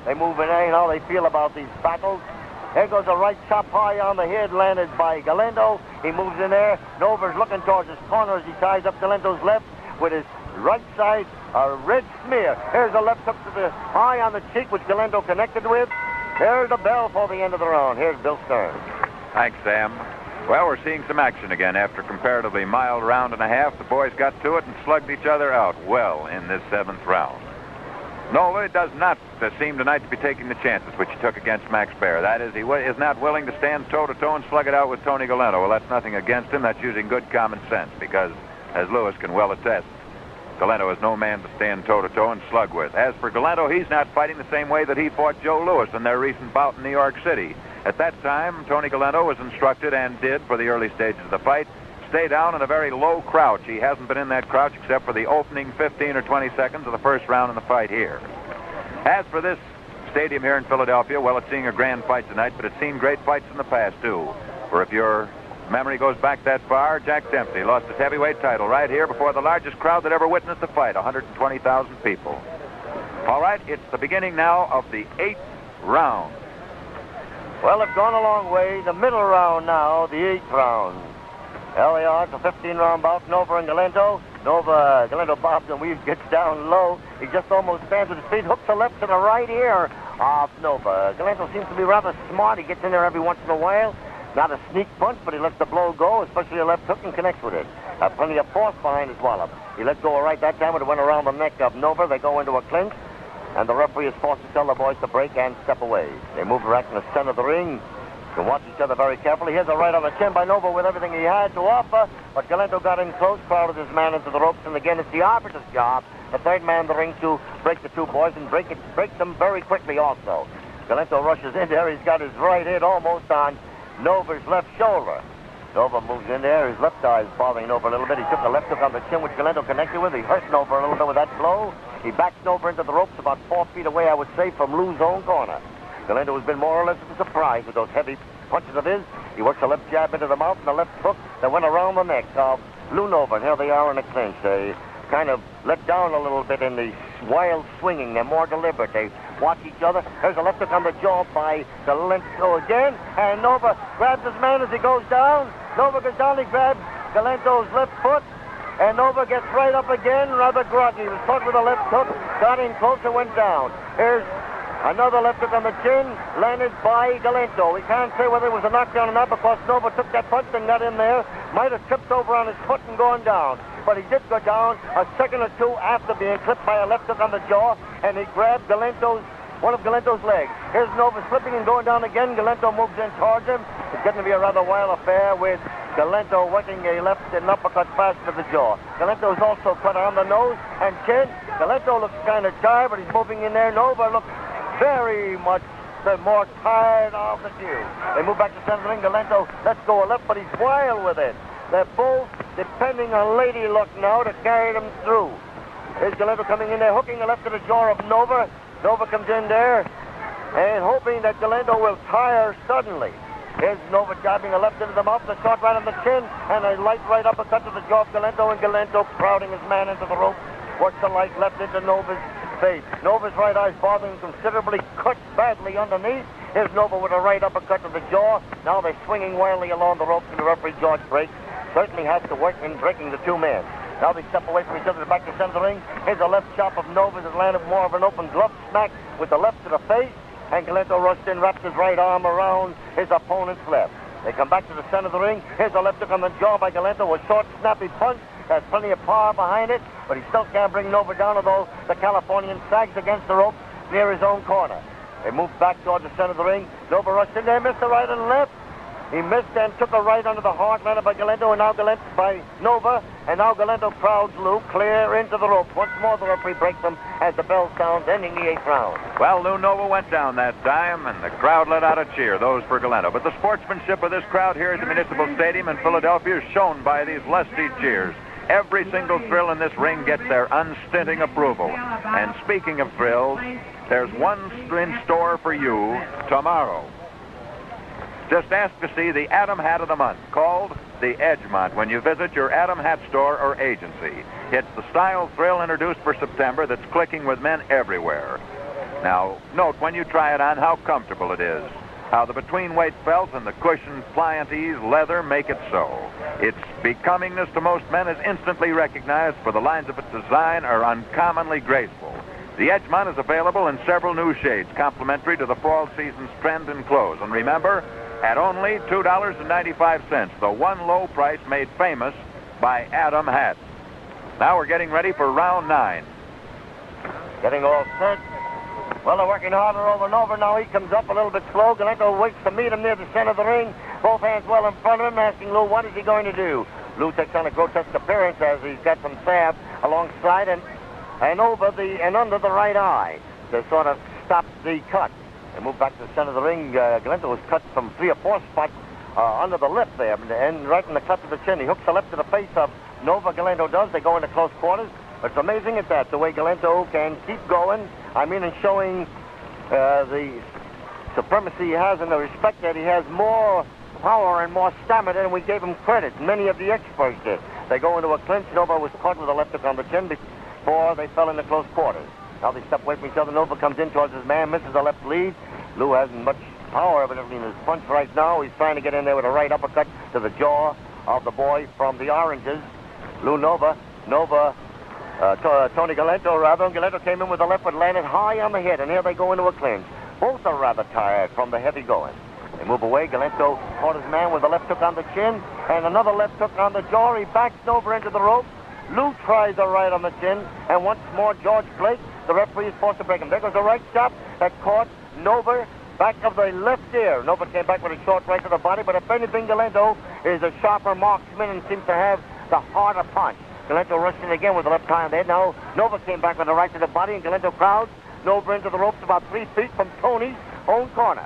S7: They move in there, how they feel about these battles. There goes a right chop high on the head, landed by Galento. He moves in there. Nova's looking towards his corner as he ties up Galento's left with his right side, a red smear. Here's a left hook to the eye on the cheek, which Galento connected with. There's the bell for the end of the round. Here's Bill Stern.
S2: Thanks, Sam. Well, we're seeing some action again. After a comparatively mild round and a half, the boys got to it and slugged each other out well in this 7th round. Nova does not seem tonight to be taking the chances which he took against Max Baer. That is, he is not willing to stand toe-to-toe and slug it out with Tony Galento. Well, that's nothing against him. That's using good common sense because, as Lewis can well attest, Galento is no man to stand toe-to-toe and slug with. As for Galento, he's not fighting the same way that he fought Joe Lewis in their recent bout in New York City. At that time, Tony Galento was instructed and did, for the early stages of the fight, stay down in a very low crouch. He hasn't been in that crouch except for the opening 15 or 20 seconds of the first round in the fight here. As for this stadium here in Philadelphia, well, it's seeing a grand fight tonight, but it's seen great fights in the past, too. For if your memory goes back that far, Jack Dempsey lost his heavyweight title right here before the largest crowd that ever witnessed a fight, 120,000 people. All right, it's the beginning now of the 8th round.
S7: Well, they've gone a long way. The middle round now, the 8th round. There they are, it's a 15-round bout, Nova and Galento. Galento bobs and weaves, gets down low. He just almost stands with his feet, hooks a left to the right ear of Nova. Galento seems to be rather smart. He gets in there every once in a while. Not a sneak punch, but he lets the blow go, especially a left hook, and connects with it. Plenty of force behind his wallop. He let go a right that time, but it went around the neck of Nova. They go into a clinch, and the referee is forced to tell the boys to break and step away. They move back in the center of the ring. You can watch each other very carefully. Here's a right on the chin by Nova with everything he had to offer, but Galento got in close, crowded his man into the ropes, and again, it's the arbiter's job, the third man in the ring, to break the two boys and break them very quickly also. Galento rushes in there. He's got his right hit almost on Nova's left shoulder. Nova moves in there. His left eye is bothering Nova a little bit. He took a left hook on the chin, which Galento connected with. He hurt Nova a little bit with that blow. He backs Nova into the ropes about 4 feet away, I would say, from Lou's own corner. Galento has been more or less surprised with those heavy punches of his. He works a left jab into the mouth and a left hook that went around the neck of Lou Nova. And here they are in a clinch. They kind of let down a little bit in the wild swinging. They're more deliberate. They watch each other. There's a left hook on the jaw by Galento again. And Nova grabs his man as he goes down. Nova goes down. He grabs Galento's left foot. And Nova gets right up again, rather groggy. He was caught with a left hook, got in close and went down. Here's another left hook on the chin, landed by Galento. We can't say whether it was a knockdown or not because Nova took that punch and got in there. Might have tripped over on his foot and gone down. But he did go down a second or two after being clipped by a left hook on the jaw, and he grabbed one of Galento's legs. Here's Nova slipping and going down again. Galento moves in towards him. It's getting to be a rather wild affair with Galento working a left and uppercut fast to the jaw. Galento is also cut on the nose and chin. Galento looks kind of tired, but he's moving in there. Nova looks very much the more tired of the two. They move back to center of the ring. Galento lets go a left, but he's wild with it. They're both depending on lady luck now to carry them through. Here's Galento coming in there, hooking a left to the jaw of Nova. Nova comes in there and hoping that Galento will tire suddenly. Here's Nova jabbing a left into the mouth, a short right on the chin, and a light right uppercut to the jaw of Galento, and Galento crowding his man into the rope. Works the light left into Nova's face. Nova's right eye's bothering him considerably, cut badly underneath. Here's Nova with a right uppercut to the jaw. Now they're swinging wildly along the ropes, and the referee, George Brake, certainly has to work in breaking the two men. Now they step away from each other back to the center of the ring. Here's a left chop of Nova's that landed more of an open glove smack with the left to the face. And Galento rushed in, wraps his right arm around his opponent's left. They come back to the center of the ring. Here's a left hook on the jaw by Galento, a short, snappy punch. Has plenty of power behind it, but he still can't bring Nova down, although the Californian sags against the ropes near his own corner. They move back towards the center of the ring. Nova rushed in there, missed the right and left. He missed and took a right under the heart, landed by Galento, and now Galento by Nova. And now Galento crowds Lou clear into the ropes. Once more the referee breaks them as the bell sounds, ending the 8th round.
S2: Well, Lou Nova went down that time, and the crowd let out a cheer, those for Galento. But the sportsmanship of this crowd here at the Municipal Stadium in Philadelphia is shown by these lusty cheers. Every single thrill in this ring gets their unstinting approval. And speaking of thrills, there's one in store for you tomorrow. Just ask to see the Adam Hat of the Month, called the Edgemont, when you visit your Adam Hat store or agency. It's the style thrill introduced for September that's clicking with men everywhere. Now, note when you try it on how comfortable it is, how the between-weight felt and the cushioned pliantes leather make it so. Its becomingness to most men is instantly recognized, for the lines of its design are uncommonly graceful. The Edgemont is available in several new shades, complementary to the fall season's trend in clothes. And remember, at only $2.95, the one low price made famous by Adam Hats. Now we're getting ready for round 9.
S7: Getting all set. Well, they're working harder over and over. Now he comes up a little bit slow. Galento waits to meet him near the center of the ring. Both hands well in front of him, asking Lou, what is he going to do? Lou takes on a grotesque appearance as he's got some salve alongside and under the right eye to sort of stop the cut. They move back to the center of the ring. Galento was cut from 3 or 4 spots under the lip there, and right in the cleft of the chin. He hooks the left to the face of Nova. Galento does. They go into close quarters. It's amazing at that, the way Galento can keep going. I mean, and showing the supremacy he has and the respect that he has, more power and more stamina than we gave him credit. Many of the experts did. They go into a clinch. Nova was caught with a left hook on the chin before they fell into close quarters. Now they step away from each other. Nova comes in towards his man, misses the left lead. Lou hasn't much power evidently in his punch right now. He's trying to get in there with a right uppercut to the jaw of the boy from the Oranges. Tony Galento, rather. Galento came in with the left, but landed high on the head, and here they go into a clinch. Both are rather tired from the heavy going. They move away. Galento caught his man with a left hook on the chin, and another left hook on the jaw. He backs Nova into the rope. Lou tries a right on the chin, and once more George Blake, the referee, is forced to break him. There goes a right shot that caught Nova back of the left ear. Nova came back with a short right to the body, but if anything, Galento is a sharper marksman and seems to have the harder punch. Galento rushed in again with the left eye on the head. Now Nova came back with a right to the body, and Galento crowds Nova into the ropes about 3 feet from Tony's own corner.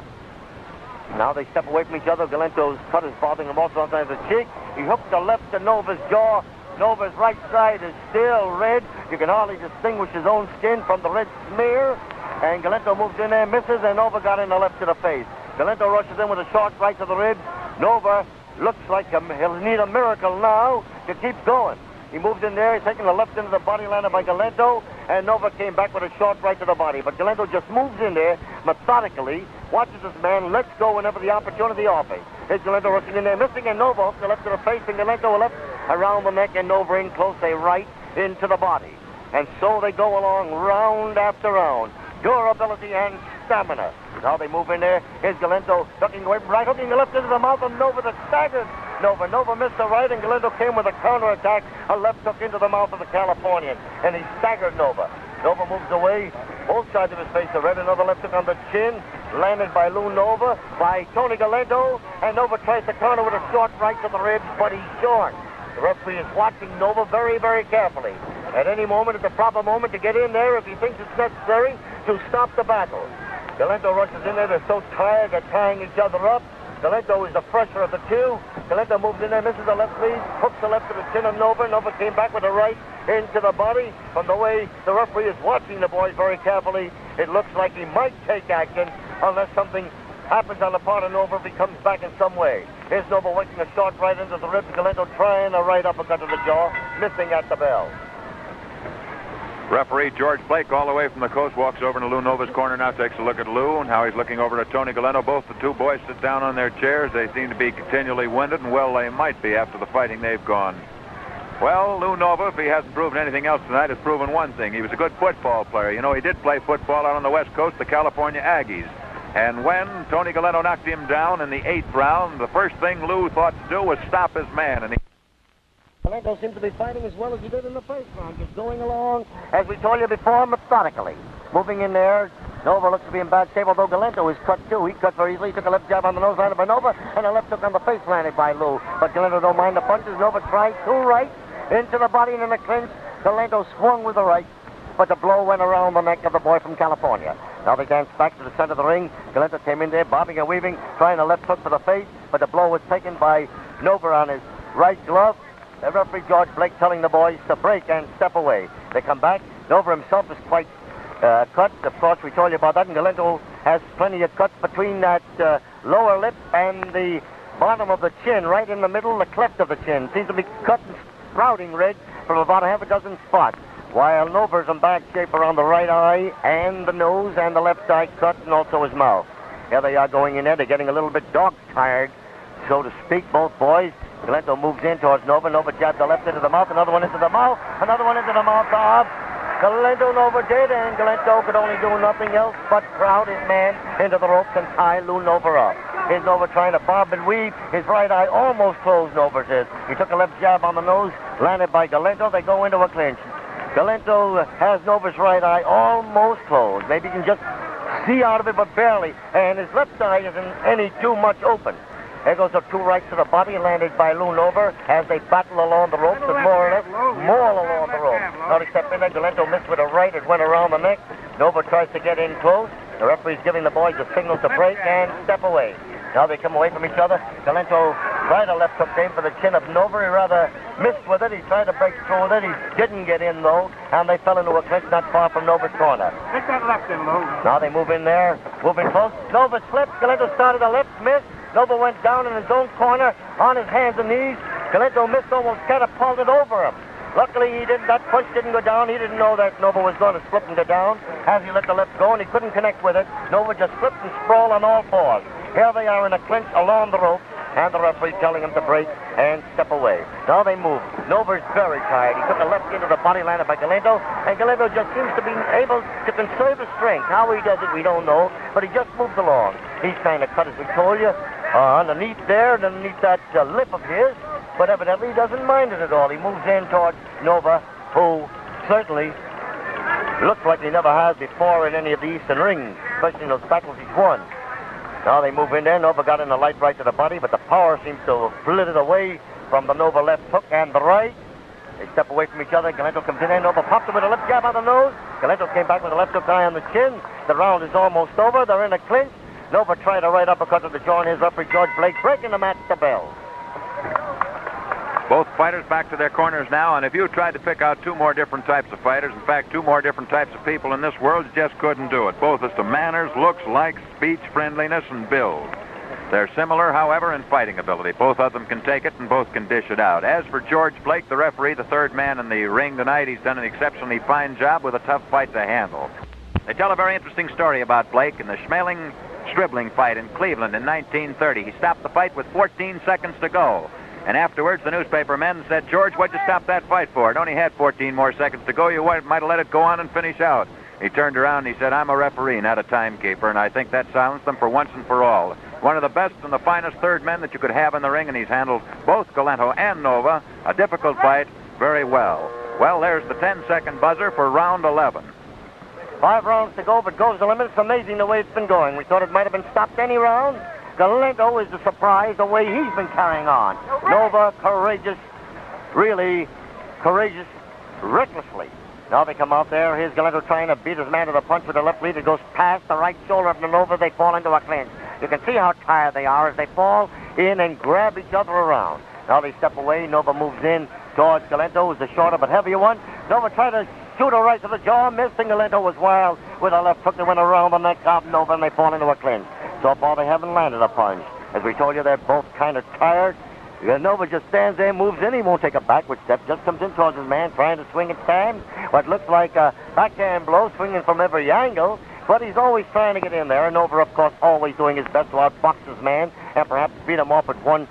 S7: Now they step away from each other. Galento's cut is bothering him also on the cheek. He hooks the left to Nova's jaw. Nova's right side is still red. You can hardly distinguish his own skin from the red smear. And Galento moves in there, misses, and Nova got in the left to the face. Galento rushes in with a short right to the ribs. Nova looks like he'll need a miracle now to keep going. He moves in there, he's taking the left into the body landed by Galento, and Nova came back with a short right to the body. But Galento just moves in there methodically, watches this man, lets go whenever the opportunity offers. Here's Galento rushing in there, missing, and Nova hooks the left to the face, and Galento left around the neck, and Nova in close, a right into the body. And so they go along round after round. Durability and stamina. Now they move in there. Here's Galento ducking away from right, hooking the left into the mouth of Nova that staggered Nova. Nova missed the right, and Galento came with a counterattack, a left hook into the mouth of the Californian, and he staggered Nova. Nova moves away. Both sides of his face are red. Another left hook on the chin, landed by Lou Nova, by Tony Galento, and Nova tries to counter with a short right to the ribs, but he's short. The referee is watching Nova very, very carefully. At any moment, it's the proper moment to get in there if he thinks it's necessary to stop the battle. Galento rushes in there. They're so tired, they're tying each other up. Galento is the fresher of the two. Galento moves in there, misses the left lead, hooks the left to the chin of Nova. Nova came back with a right into the body. From the way the referee is watching the boys very carefully, it looks like he might take action unless something happens on the part of Nova if he comes back in some way. Here's Nova working a short right into the ribs. Galento trying a right uppercut to the jaw, missing at the bell.
S2: Referee George Blake, all the way from the coast, walks over to Lou Nova's corner now, takes a look at Lou, and how he's looking over at Tony Galento. Both the two boys sit down on their chairs. They seem to be continually winded, and well, they might be after the fighting they've gone. Well, Lou Nova, if he hasn't proven anything else tonight, has proven one thing. He was a good football player. You know, he did play football out on the West Coast, the California Aggies. And when Tony Galento knocked him down in the 8th round, the first thing Lou thought to do was stop his man, and he...
S7: Galento seems to be fighting as well as he did in the first round, just going along, as we told you before, methodically. Moving in there, Nova looks to be in bad shape, although Galento is cut too. He cut very easily, took a left jab on the nose landed by Nova, and a left hook on the face landed by Lou. But Galento don't mind the punches. Nova tried 2 rights into the body and in the clinch. Galento swung with the right, but the blow went around the neck of the boy from California. Now they dance back to the center of the ring. Galento came in there, bobbing and weaving, trying a left hook for the face, but the blow was taken by Nova on his right glove. The referee, George Blake, telling the boys to break and step away. They come back. Nova himself is quite cut. Of course, we told you about that. And Galento has plenty of cuts between that lower lip and the bottom of the chin, right in the middle, the cleft of the chin. Seems to be cut and sprouting red from about half a dozen spots. While Nova's in bad shape around the right eye and the nose and the left eye cut and also his mouth. Here they are going in there. They're getting a little bit dog-tired, so to speak, both boys. Galento moves in towards Nova. Nova jabs the left into the mouth, another one into the mouth, another one into the mouth of Galento. Nova did, and Galento could only do nothing else but crowd his man into the ropes and tie Lou Nova up. Here's Nova trying to bob and weave. His right eye almost closed, Nova says. He took a left jab on the nose, landed by Galento. They go into a clinch. Galento has Nova's right eye almost closed. Maybe you can just see out of it, but barely. And his left eye isn't any too much open. There goes the two rights to the body, landed by Lou Nova as they battle along the ropes, and more or less maul along the rope. Not except in there, Galento missed with a right. It went around the neck. Nova tries to get in close. The referee's giving the boys a signal to break and step away. Now they come away from each other. Galento tried a left hook aim for the chin of Nova. He rather missed with it. He tried to break through with it. He didn't get in, though, and they fell into a clinch not far from Nova's corner.
S6: Take that left in, Lou.
S7: Now they move in there, moving close. Nova slipped. Galento started a left, missed. Nova went down in his own corner on his hands and knees. Galento missed, almost catapulted over him. Luckily, that punch didn't go down. He didn't know that Nova was going to slip and go down. As he let the left go, and he couldn't connect with it, Nova just slipped and sprawled on all fours. Here they are in a clinch along the rope, and the referee telling him to break and step away. Now they move. Nova's very tired. He took a left into the body, landed by Galento, and Galento just seems to be able to conserve his strength. How he does it, we don't know, but he just moves along. He's trying to cut, as we told you, underneath there, underneath that lip of his, but evidently he doesn't mind it at all. He moves in towards Nova, who certainly looks like he never has before in any of the Eastern rings, especially in those battles he's won. Now they move in there. Nova got in a light right to the body, but the power seems to have flitted away from the Nova left hook and the right. They step away from each other. Galento comes in there. Nova popped him with a left jab on the nose. Galento came back with a left hook eye on the chin. The round is almost over. They're in a clinch. Nova tried a right uppercut to the jaw, and his referee, George Blake, breaking the match to bell.
S2: Both fighters back to their corners now, and if you tried to pick out two more different types of fighters, in fact, two more different types of people in this world, you just couldn't do it. Both as to manners, looks, likes, speech, friendliness, and build. They're similar, however, in fighting ability. Both of them can take it, and both can dish it out. As for George Blake, the referee, the third man in the ring tonight, he's done an exceptionally fine job with a tough fight to handle. They tell a very interesting story about Blake in the Schmeling-Stribling fight in Cleveland in 1930. He stopped the fight with 14 seconds to go. And afterwards, the newspaper men said, "George, what'd you stop that fight for? It only had 14 more seconds to go. You might have let it go on and finish out." He turned around and he said, "I'm a referee, not a timekeeper," and I think that silenced them for once and for all. One of the best and the finest third men that you could have in the ring, and he's handled both Galento and Nova, a difficult fight, very well. Well, there's the 10-second buzzer for round 11.
S7: 5 rounds to go, but goes the limit. It's amazing the way it's been going. We thought it might have been stopped any round. Galento is the surprise the way he's been carrying on. Nova, courageous, really courageous, recklessly. Now they come out there. Here's Galento trying to beat his man to the punch with the left lead. It goes past the right shoulder of Nova. They fall into a clinch. You can see how tired they are as they fall in and grab each other around. Now they step away. Nova moves in towards Galento, who's the shorter but heavier one. Nova tried to shoot a right to the jaw, missed, and Galento was wild with a left hook that went around the neck of Nova, and they fall into a clinch. So far, they haven't landed a punch. As we told you, they're both kind of tired. Nova just stands there, moves in. He won't take a backward step. Just comes in towards his man, trying to swing at times. What looks like a backhand blow, swinging from every angle. But he's always trying to get in there. And Nova, of course, always doing his best to outbox his man and perhaps beat him off with one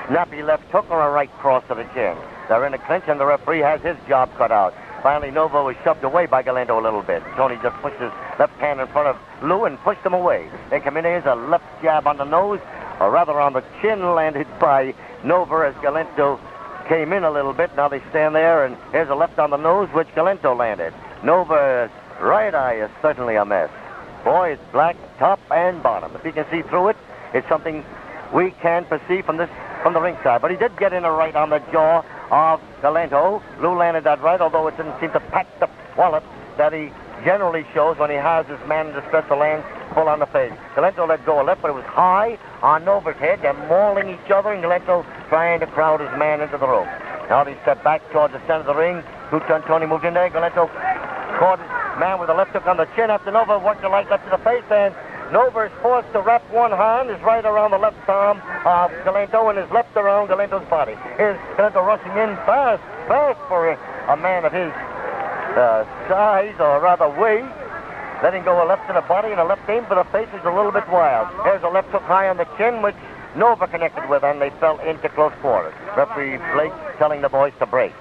S7: snappy left hook or a right cross to the chin. They're in a clinch, and the referee has his job cut out. Finally, Nova was shoved away by Galento a little bit. Tony just pushed his left hand in front of Lou and pushed him away. They come in. Here's a left jab on the nose, or rather on the chin, landed by Nova as Galento came in a little bit. Now they stand there, and here's a left on the nose, which Galento landed. Nova's right eye is certainly a mess. Boy, it's black top and bottom. If you can see through it, it's something we can perceive from the ringside. But he did get in a right on the jaw of Galento. Lou landed that right, although it didn't seem to pack the wallop that he generally shows when he has his man in distress to land full on the face. Galento let go a left, but it was high on Nova's head. They're mauling each other, and Galento trying to crowd his man into the rope. Now they step back towards the center of the ring. Two-Ton Tony moved in there. Galento caught his man with a left hook on the chin after Nova worked the light left to the face, and Nova is forced to wrap one hand, his right around the left arm of Galento, and his left around Galento's body. Here's Galento rushing in fast for a man of his size, or rather weight. Letting go a left to the body and a left aim for the face is a little bit wild. Here's a left hook high on the chin, which Nova connected with, and they fell into close quarters. Referee Blake telling the boys to break.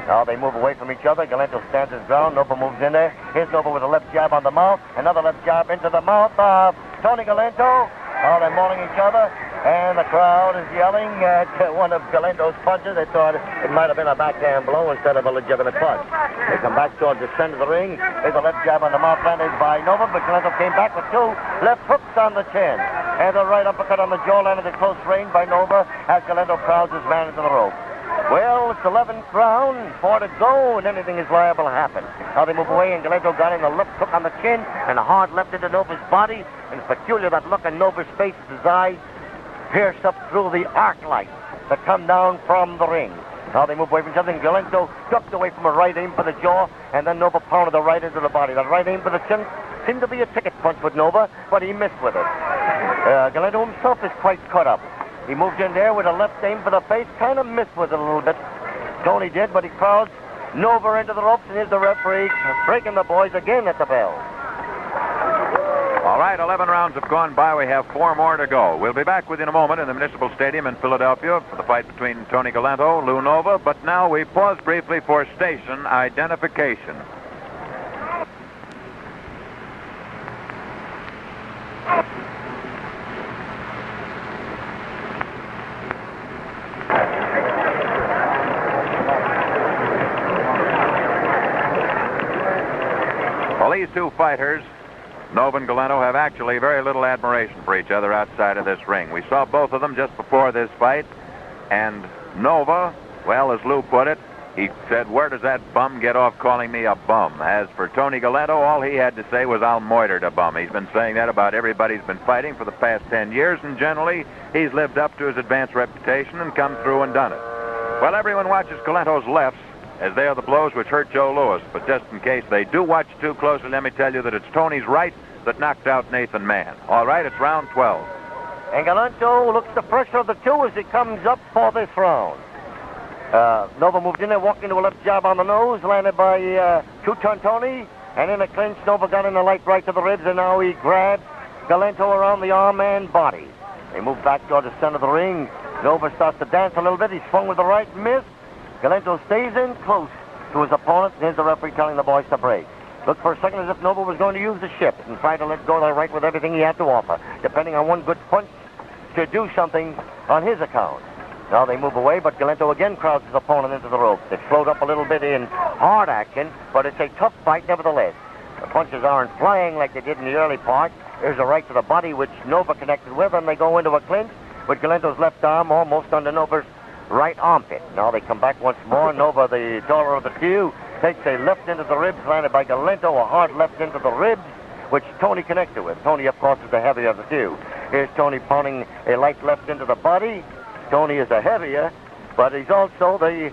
S7: Now they move away from each other. Galento stands his ground. Nova moves in there. Here's Nova with a left jab on the mouth. Another left jab into the mouth of Tony Galento. Oh, they're mauling each other. And the crowd is yelling at one of Galento's punches. They thought it might have been a backhand blow instead of a legitimate punch. They come back towards the center of the ring. There's a left jab on the mouth landed by Nova, but Galento came back with two left hooks on the chin. And the right uppercut on the jaw landed at close range by Nova as Galento crowds his man into the rope. Well, it's 11th round, 4 to go, and anything is liable to happen. Now they move away, and Galento got in a left hook on the chin and a hard left into Nova's body. And it's peculiar that look on Nova's face as his eyes pierced up through the arc lights that come down from the ring. Now they move away from each other, and Galento ducked away from a right aim for the jaw, and then Nova pounded the right into the body. That right aim for the chin seemed to be a ticket punch with Nova, but he missed with it. Galento himself is quite cut up. He moved in there with a left aim for the face, kind of missed with it a little bit. Tony did, but he crowds Nova into the ropes, and here's the referee breaking the boys again at the bell.
S2: All right, 11 rounds have gone by. We have 4 more to go. We'll be back within a moment in the Municipal Stadium in Philadelphia for the fight between Tony Galento, Lou Nova. But now we pause briefly for station identification. Well, these two fighters, Nova and Galento, have actually very little admiration for each other outside of this ring. We saw both of them just before this fight, and Nova, well, as Lou put it, he said, "Where does that bum get off calling me a bum?" As for Tony Galento, all he had to say was, "I'll moiter the bum." He's been saying that about everybody he's been fighting for the past 10 years, and generally, he's lived up to his advanced reputation and come through and done it. Well, everyone watches Galento's lefts, as they are the blows which hurt Joe Louis. But just in case they do watch too closely, let me tell you that it's Tony's right that knocked out Nathan Mann. All right, it's round 12.
S7: And Galento looks the fresher of the two as he comes up for this round. Nova moved in there, walked into a left jab on the nose, landed by Two-Ton Tony. And in a clinch, Nova got in a light right to the ribs, and now he grabs Galento around the arm and body. They move back toward the center of the ring. Nova starts to dance a little bit. He swung with the right, missed. Galento stays in close to his opponent. Here's the referee telling the boys to break. Looked for a second as if Nova was going to use the ship and try to let go of the right with everything he had to offer, depending on one good punch to do something on his account. Now they move away, but Galento again crowds his opponent into the rope. They float up a little bit in hard action, but it's a tough fight nevertheless. The punches aren't flying like they did in the early part. There's a right to the body, which Nova connected with, and they go into a clinch with Galento's left arm almost under Nova's right armpit. Now they come back once more. Nova, the taller of the two, takes a left into the ribs, landed by Galento, a hard left into the ribs, which Tony connected with. Tony, of course, is the heavier of the two. Here's Tony pounding a light left into the body. Tony is the heavier, but he's also the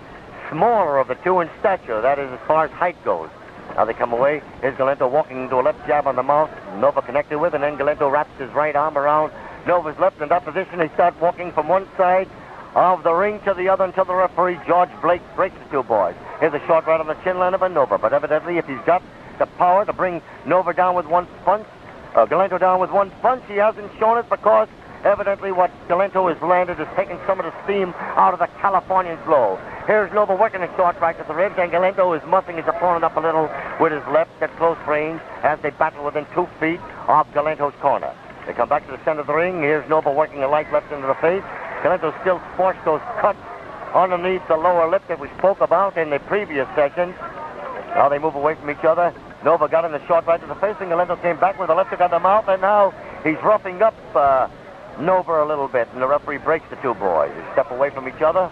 S7: smaller of the two in stature. That is as far as height goes. Now they come away. Here's Galento walking into a left jab on the mouth. Nova connected with, and then Galento wraps his right arm around Nova's left. In that position, they start walking from one side of the ring to the other until the referee, George Blake, breaks the two boys. Here's a short right on the chin landed by Nova, but evidently if he's got the power to bring Nova down with one punch, Galento down with one punch, he hasn't shown it because evidently what Galento has landed is taking some of the steam out of the Californian's blow. Here's Nova working a short right at the ribs, and Galento is muffing his opponent up a little with his left at close range as they battle within 2 feet of Galento's corner. They come back to the center of the ring. Here's Nova working a light left into the face. Galento still sports those cuts underneath the lower lip that we spoke about in the previous session. Now they move away from each other. Nova got in the short right to the face, and Galento came back with a left hook on the mouth, and now he's roughing up Nova a little bit, and the referee breaks the two boys. They step away from each other.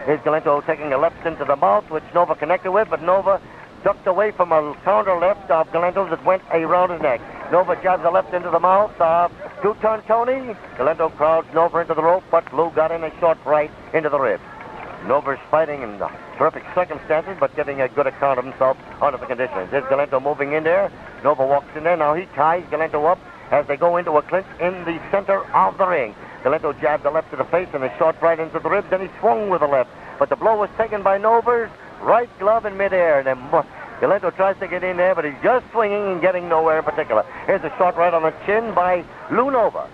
S7: Here's Galento taking a left into the mouth, which Nova connected with, but Nova ducked away from a counter left of Galento's that went around his neck. Nova jabs a left into the mouth of Two-Ton Tony. Galento crowds Nova into the rope, but Lou got in a short right into the ribs. Nova's fighting in terrific circumstances, but getting a good account of himself under the conditions. Here's Galento moving in there. Nova walks in there. Now he ties Galento up as they go into a clinch in the center of the ring. Galento jabbed the left to the face and a short right into the ribs. Then he swung with the left. But the blow was taken by Nova's right glove in midair. And then Galento tries to get in there, but he's just swinging and getting nowhere in particular. Here's a short right on the chin by Lou Nova.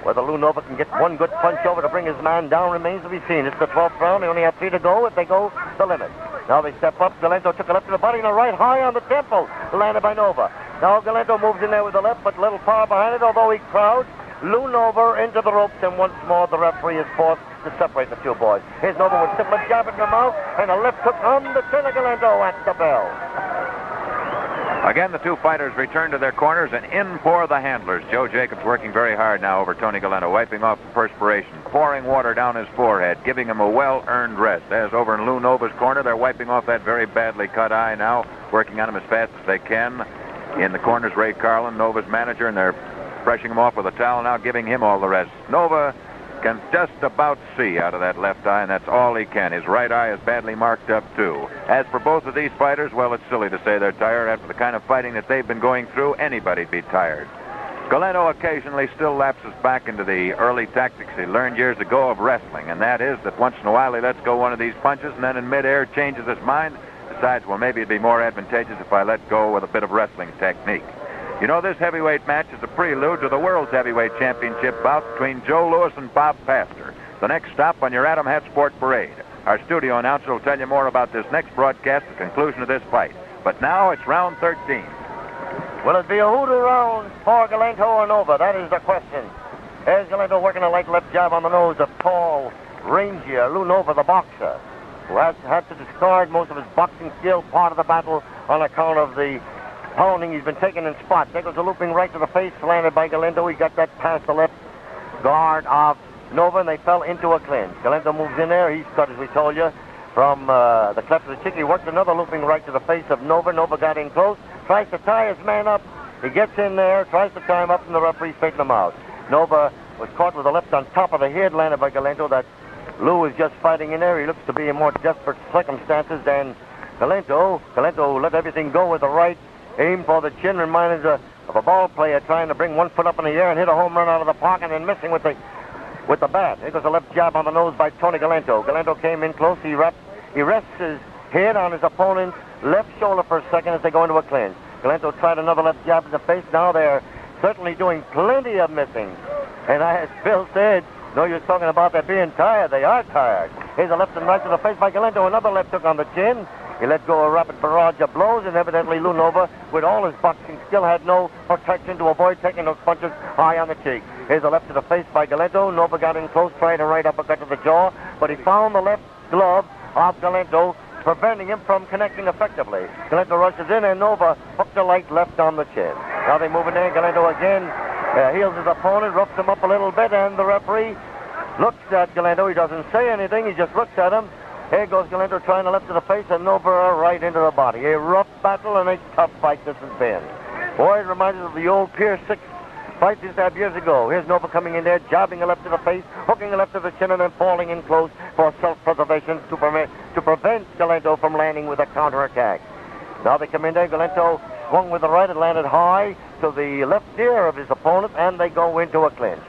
S7: Whether Lou Nova can get one good punch over to bring his man down remains to be seen. It's the 12th round. They only have 3 to go if they go the limit. Now they step up. Galento took a left to the body and a right high on the temple. Landed by Nova. Now Galento moves in there with the left, but little power behind it, although he crowds Lou Nova into the ropes, and once more the referee is forced to separate the two boys. Here's Nova with simple jab in the mouth, and a left hook on the chin of Galento at the bell.
S2: Again, the two fighters return to their corners, and in pour the handlers. Joe Jacobs working very hard now over Tony Galento, wiping off the perspiration, pouring water down his forehead, giving him a well-earned rest. As over in Lou Nova's corner, they're wiping off that very badly cut eye now, working on him as fast as they can. In the corners, Ray Carlin, Nova's manager, and they're brushing him off with a towel now, giving him all the rest. Nova can just about see out of that left eye, and that's all he can. His right eye is badly marked up, too. As for both of these fighters, well, it's silly to say they're tired. After the kind of fighting that they've been going through, anybody'd be tired. Galento occasionally still lapses back into the early tactics he learned years ago of wrestling, and that is that once in a while he lets go one of these punches and then in midair changes his mind, decides, well, maybe it'd be more advantageous if I let go with a bit of wrestling technique. You know, this heavyweight match is a prelude to the World's Heavyweight Championship bout between Joe Louis and Bob Pastor. The next stop on your Adam Hat Sport Parade. Our studio announcer will tell you more about this next broadcast, the conclusion of this fight. But now it's round 13.
S7: Will it be a hoodoo round for Galento or Nova? That is the question. There's Galento working a light left jab on the nose of tall, rangier Lou Nova, the boxer, who has had to discard most of his boxing skill, part of the battle, on account of the pounding he's been taking in spots. There goes a looping right to the face, landed by Galento. He got that past the left guard of Nova, and they fell into a clinch. Galento moves in there. He's cut, as we told you, from the cleft of the cheek. He worked another looping right to the face of Nova. Nova got in close, tries to tie his man up. He gets in there, tries to tie him up, and the referee straightened him out. Nova was caught with a left on top of the head, landed by Galento. That Lou is just fighting in there. He looks to be in more desperate circumstances than Galento. Galento let everything go with the right. Aim for the chin, reminded of a ball player trying to bring one foot up in the air and hit a home run out of the park and then missing with the bat. Here goes a left jab on the nose by Tony Galento. Galento came in close. He rests his head on his opponent's left shoulder for a second as they go into a clinch. Galento tried another left jab in the face. Now they're certainly doing plenty of missing. And as Bill said, no, you're talking about they're being tired. They are tired. Here's a left and right to the face by Galento. Another left hook on the chin. He let go a rapid barrage of blows, and evidently Lou Nova, with all his boxing skill, had no protection to avoid taking those punches high on the cheek. Here's a left to the face by Galento. Nova got in close, tried a right uppercut to the jaw, but he found the left glove of Galento, preventing him from connecting effectively. Galento rushes in, and Nova hooked a light left on the chin. Now they move in there. Galento again heals his opponent, roughs him up a little bit, and the referee looks at Galento. He doesn't say anything. He just looks at him. Here goes Galento trying to left to the face and Nova right into the body. A rough battle and a tough fight this has been. Boy, it reminds us of the old Pier 6 fight they used to have years ago. Here's Nova coming in there, jabbing a left to the face, hooking a left to the chin, and then falling in close for self-preservation to prevent Galento from landing with a counterattack. Now they come in there. Galento swung with the right and landed high to the left ear of his opponent, and they go into a clinch.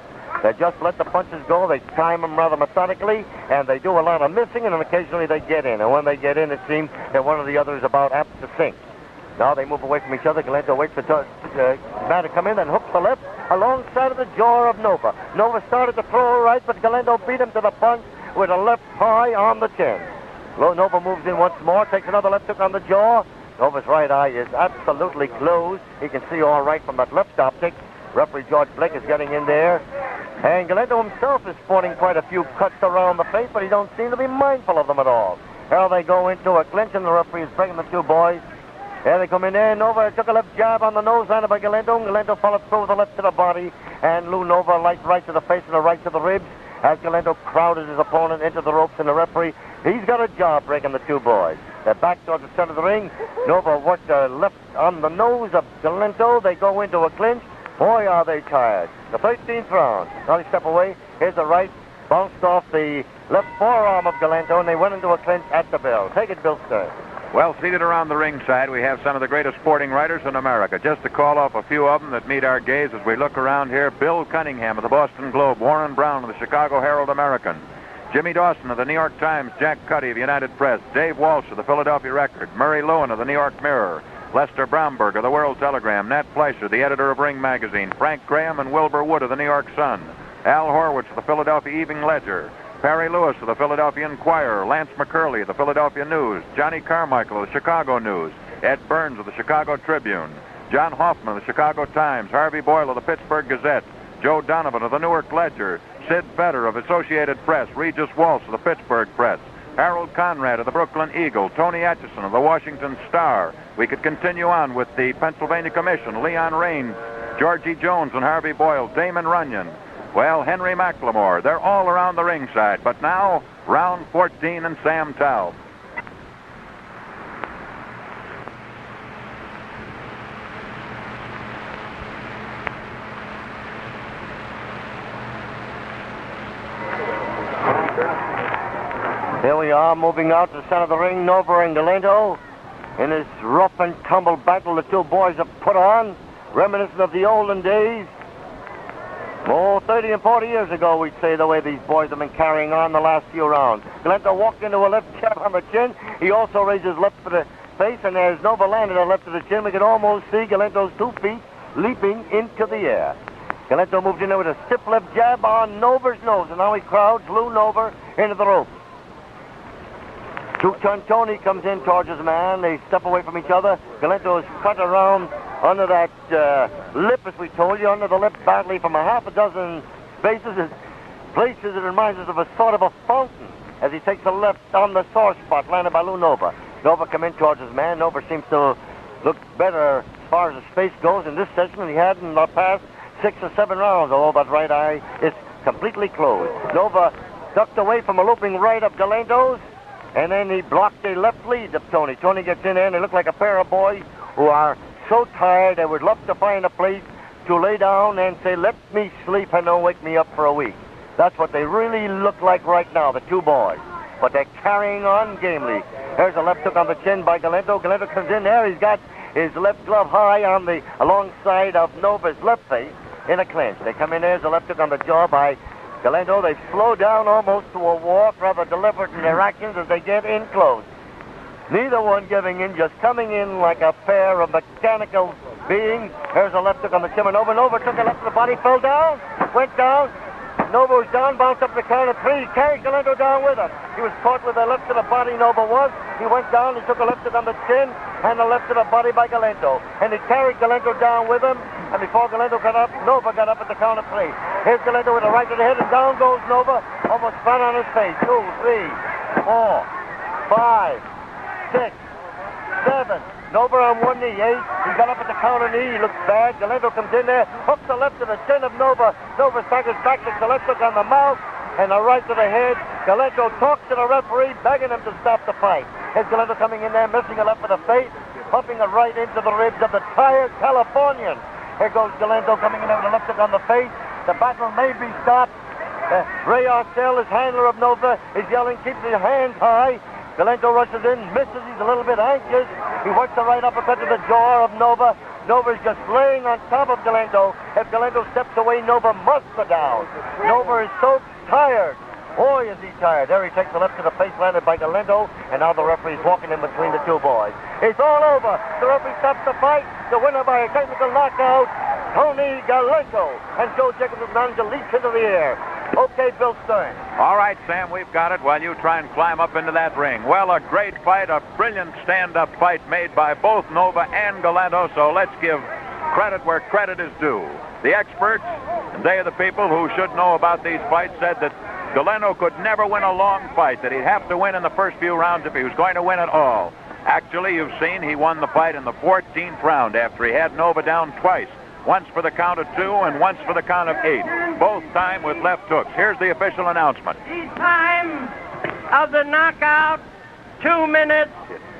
S7: They just let the punches go. They time them rather methodically, and they do a lot of missing, and then occasionally they get in. And when they get in, it seems that one or the other is about apt to sink. Now they move away from each other. Galento waits for man to come in and hooks the left alongside of the jaw of Nova. Nova started to throw a right, but Galento beat him to the punch with a left high on the chin. Nova moves in once more, takes another left hook on the jaw. Nova's right eye is absolutely closed. He can see all right from that left optic. Referee George Blake is getting in there. And Galento himself is sporting quite a few cuts around the face, but he don't seem to be mindful of them at all. Now they go into a clinch, and the referee is bringing the two boys. There they come in there. Nova took a left jab on the nose, landed by Galento. Galento followed through with a left to the body, and Lou Nova a light right to the face and a right to the ribs. As Galento crowded his opponent into the ropes, and the referee, he's got a job breaking the two boys. They're back towards the center of the ring. Nova worked a left on the nose of Galento. They go into a clinch. Boy, are they tired. The 13th round. Now they step away. Here's a right bounced off the left forearm of Galento, and they went into a clinch at the bell. Take it, Bill Stern.
S2: Well, seated around the ringside, we have some of the greatest sporting writers in America. Just to call off a few of them that meet our gaze as we look around here: Bill Cunningham of the Boston Globe, Warren Brown of the Chicago Herald-American, Jimmy Dawson of the New York Times, Jack Cuddy of United Press, Dave Walsh of the Philadelphia Record, Murray Lewin of the New York Mirror, Lester Bromberg of the World Telegram, Nat Fleischer, the editor of Ring Magazine, Frank Graham and Wilbur Wood of the New York Sun, Al Horwitz of the Philadelphia Evening Ledger, Perry Lewis of the Philadelphia Inquirer, Lance McCurley of the Philadelphia News, Johnny Carmichael of the Chicago News, Ed Burns of the Chicago Tribune, John Hoffman of the Chicago Times, Harvey Boyle of the Pittsburgh Gazette, Joe Donovan of the Newark Ledger, Sid Fetter of Associated Press, Regis Walsh of the Pittsburgh Press, Harold Conrad of the Brooklyn Eagle, Tony Atchison of the Washington Star. We could continue on with the Pennsylvania Commission, Leon Rains, Georgie Jones and Harvey Boyle, Damon Runyon, well, Henry McLemore. They're all around the ringside. But now, round 14 and Sam Taub.
S7: Here we are, moving out to the center of the ring. Nova and Galento in this rough and tumble battle the two boys have put on, reminiscent of the olden days. 30 and 40 years ago, we'd say, the way these boys have been carrying on the last few rounds. Galento walked into a left jab on the chin. He also raised his left to the face, and as Nova landed a left to the chin, we could almost see Galento's 2 feet leaping into the air. Galento moved in there with a stiff left jab on Nova's nose, and now he crowds Lou Nova into the ropes. Tony comes in towards his man. They step away from each other. Galento is cut around under that lip, as we told you, under the lip badly from a half a dozen spaces. Places it reminds us of a sort of a fountain as he takes a left on the sore spot landed by Lou Nova. Nova come in towards his man. Nova seems to look better as far as his face goes in this session than he had in the past 6 or 7 rounds, although that right eye is completely closed. Nova ducked away from a looping right of Galento's, and then he blocked a left lead of Tony. Tony gets in there, and they look like a pair of boys who are so tired they would love to find a place to lay down and say, let me sleep and don't wake me up for a week. That's what they really look like right now, the two boys. But they're carrying on gamely. There's a left hook on the chin by Galento. Galento comes in there. He's got his left glove high on the alongside of Nova's left face in a clinch. They come in there. There's a left hook on the jaw by Galento. They slow down almost to a walk, rather deliberate in their actions as they get in close. Neither one giving in, just coming in like a pair of mechanical beings. There's a left hook on the chin of Nova. Nova took a left to the body, fell down, went down. Nova was down, bounced up the count of 3. He carried Galento down with him. He was caught with a left to the body, Nova was. He went down, he took a left hook on the chin and a left to the body by Galento. And he carried Galento down with him. And before Galento got up, Nova got up at the count of 3. Here's Galento with a right to the head, and down goes Nova, almost flat on his face. 2, 3, 4, 5, 6, 7. Nova on one knee, 8. He got up at the counter knee. He looks bad. Galento comes in there, hooks the left to the chin of Nova. Nova staggers back, takes the left hook on the mouth and the right to the head. Galento talks to the referee, begging him to stop the fight. Here's Galento coming in there, missing a left to the face, pumping a right into the ribs of the tired Californian. Here goes Galento coming in there with a left hook on the face. The battle may be stopped. Ray Arcel, his handler of Nova, is yelling, keep your hands high. Galento rushes in, misses. He's a little bit anxious. He works the right uppercut to the jaw of Nova. Nova's just laying on top of Galento. If Galento steps away, Nova must go down. Nova is so tired. Boy, is he tired. There he takes the left to the face, landed by Galento, and now the referee's walking in between the two boys. It's all over. The referee stops the fight. The winner by a technical knockout, Tony Galento. And Joe Jacobs leaps into the air. Okay, Bill Stern.
S2: All right, Sam, we've got it while you try and climb up into that ring. Well, a great fight, a brilliant stand-up fight made by both Nova and Galento, so let's give credit where credit is due. The experts, and they are the people who should know about these fights, said that Galento could never win a long fight, that he'd have to win in the first few rounds if he was going to win at all. Actually, you've seen he won the fight in the 14th round after he had Nova down twice. Once for the count of 2 and once for the count of 8. Both time with left hooks. Here's the official announcement.
S3: The time of the knockout, 2 minutes,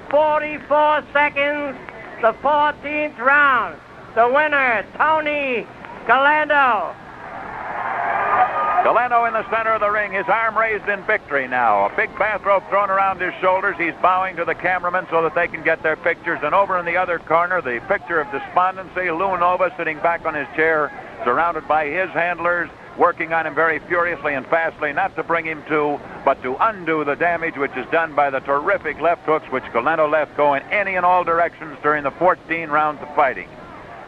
S3: 44 seconds, the 14th round. The winner, Tony Galento.
S2: Galento in the center of the ring, his arm raised in victory now. A big bathrobe thrown around his shoulders. He's bowing to the cameramen so that they can get their pictures. And over in the other corner, the picture of despondency, Lou Nova sitting back on his chair, surrounded by his handlers, working on him very furiously and fastly, not to bring him to, but to undo the damage which is done by the terrific left hooks which Galento left go in any and all directions during the 14 rounds of fighting.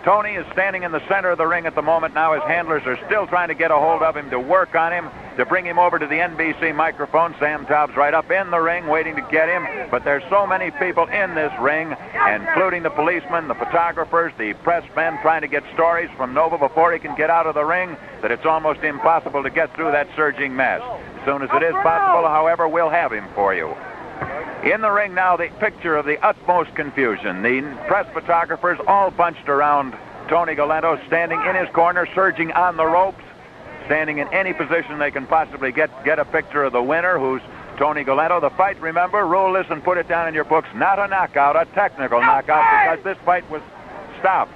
S2: Tony is standing in the center of the ring at the moment now. His handlers are still trying to get a hold of him, to work on him, to bring him over to the NBC microphone. Sam Taub's right up in the ring waiting to get him. But there's so many people in this ring, including the policemen, the photographers, the press men, trying to get stories from Nova before he can get out of the ring, that it's almost impossible to get through that surging mass. As soon as it is possible, however, we'll have him for you. In the ring now, the picture of the utmost confusion. The press photographers all bunched around Tony Galento, standing in his corner, surging on the ropes, standing in any position they can possibly get a picture of the winner, who's Tony Galento. The fight, remember, rule this and put it down in your books, not a knockout, a technical knockout, because this fight was stopped.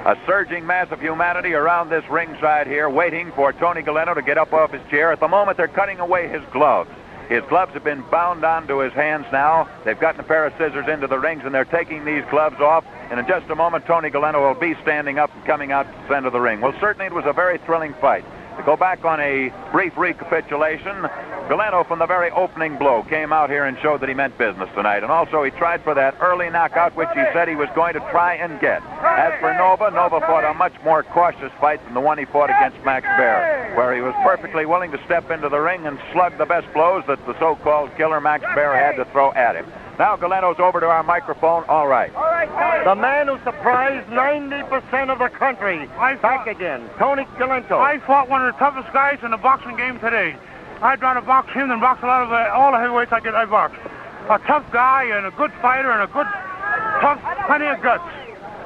S2: A surging mass of humanity around this ringside here, waiting for Tony Galento to get up off his chair. At the moment, they're cutting away his gloves. His gloves have been bound onto his hands now. They've gotten a pair of scissors into the rings, and they're taking these gloves off. And in just a moment, Tony Galento will be standing up and coming out to the center of the ring. Well, certainly it was a very thrilling fight. To go back on a brief recapitulation, Galento, from the very opening blow, came out here and showed that he meant business tonight. And also, he tried for that early knockout, which he said he was going to try and get. As for Nova fought a much more cautious fight than the one he fought against Max Baer, where he was perfectly willing to step into the ring and slug the best blows that the so-called killer Max Baer had to throw at him. Now Galento's over to our microphone. All right.
S7: The man who surprised 90% of the country. Back again. Tony Galento.
S6: I fought one of the toughest guys in the boxing game today. I'd rather box him than box a lot of all the heavyweights I boxed. A tough guy and a good fighter and a good, tough, plenty of guts.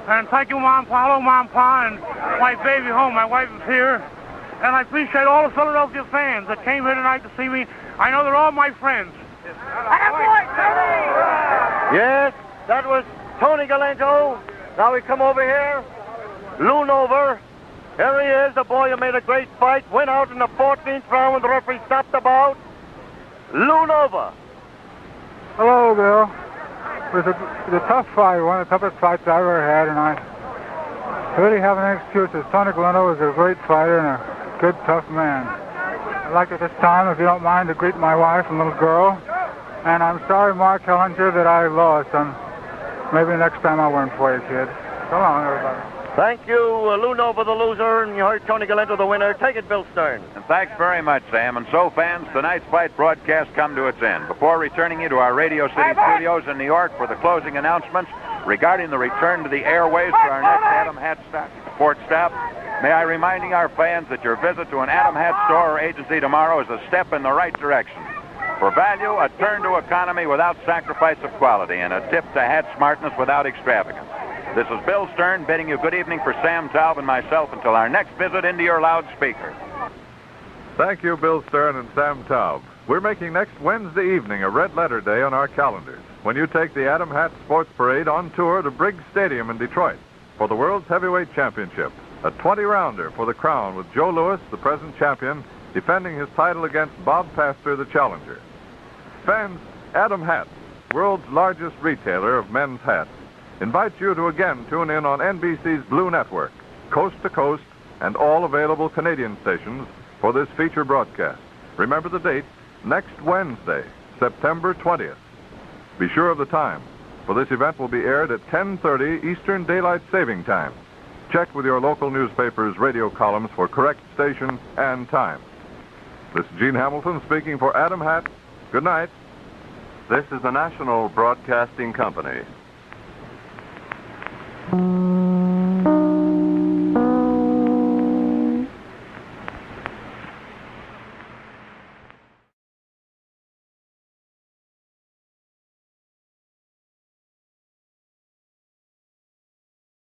S6: And thank you, Mom, Pa. Hello, Mom, Pa, and my baby home. My wife is here. And I appreciate all the Philadelphia fans that came here tonight to see me. I know they're all my friends.
S7: Yes, that was Tony Galento. Now we come over here. Lou Nova. Here he is, the boy who made a great fight. Went out in the 14th round when the referee stopped the bout. Lou Nova.
S8: Hello, Bill. It was a tough fight, one of the toughest fights I ever had, and I really have an excuse. Tony Galento was a great fighter and a good, tough man. I'd like at this time, if you don't mind, to greet my wife and little girl. And I'm sorry, Mark Hellinger, that I lost. Maybe next time I'll win for you, kid. So long, everybody.
S7: Thank you, Lou Nova, the loser, and you heard Tony Galento, the winner. Take it, Bill Stern.
S2: And thanks very much, Sam. And so, fans, tonight's fight broadcast come to its end. Before returning you to our Radio City studios in New York for the closing announcements regarding the return to the airways for our next Adam Hat Sports Stop, may I reminding our fans that your visit to an Adam Hat store or agency tomorrow is a step in the right direction. For value, a turn to economy without sacrifice of quality, and a tip to hat smartness without extravagance. This is Bill Stern bidding you good evening for Sam Taub and myself until our next visit into your loudspeaker.
S1: Thank you, Bill Stern and Sam Taub. We're making next Wednesday evening a red letter day on our calendars when you take the Adam Hat Sports Parade on tour to Briggs Stadium in Detroit for the World's Heavyweight Championship. A 20-rounder for the crown with Joe Louis, the present champion, defending his title against Bob Pastor, the challenger. Fans, Adam Hats, world's largest retailer of men's hats, invites you to again tune in on NBC's Blue Network, coast to coast, and all available Canadian stations for this feature broadcast. Remember the date, next Wednesday, September 20th. Be sure of the time, for this event will be aired at 10:30 Eastern Daylight Saving Time. Check with your local newspaper's radio columns for correct station and time. This is Gene Hamilton speaking for Adam Hat. Good night.
S9: This is the National Broadcasting Company.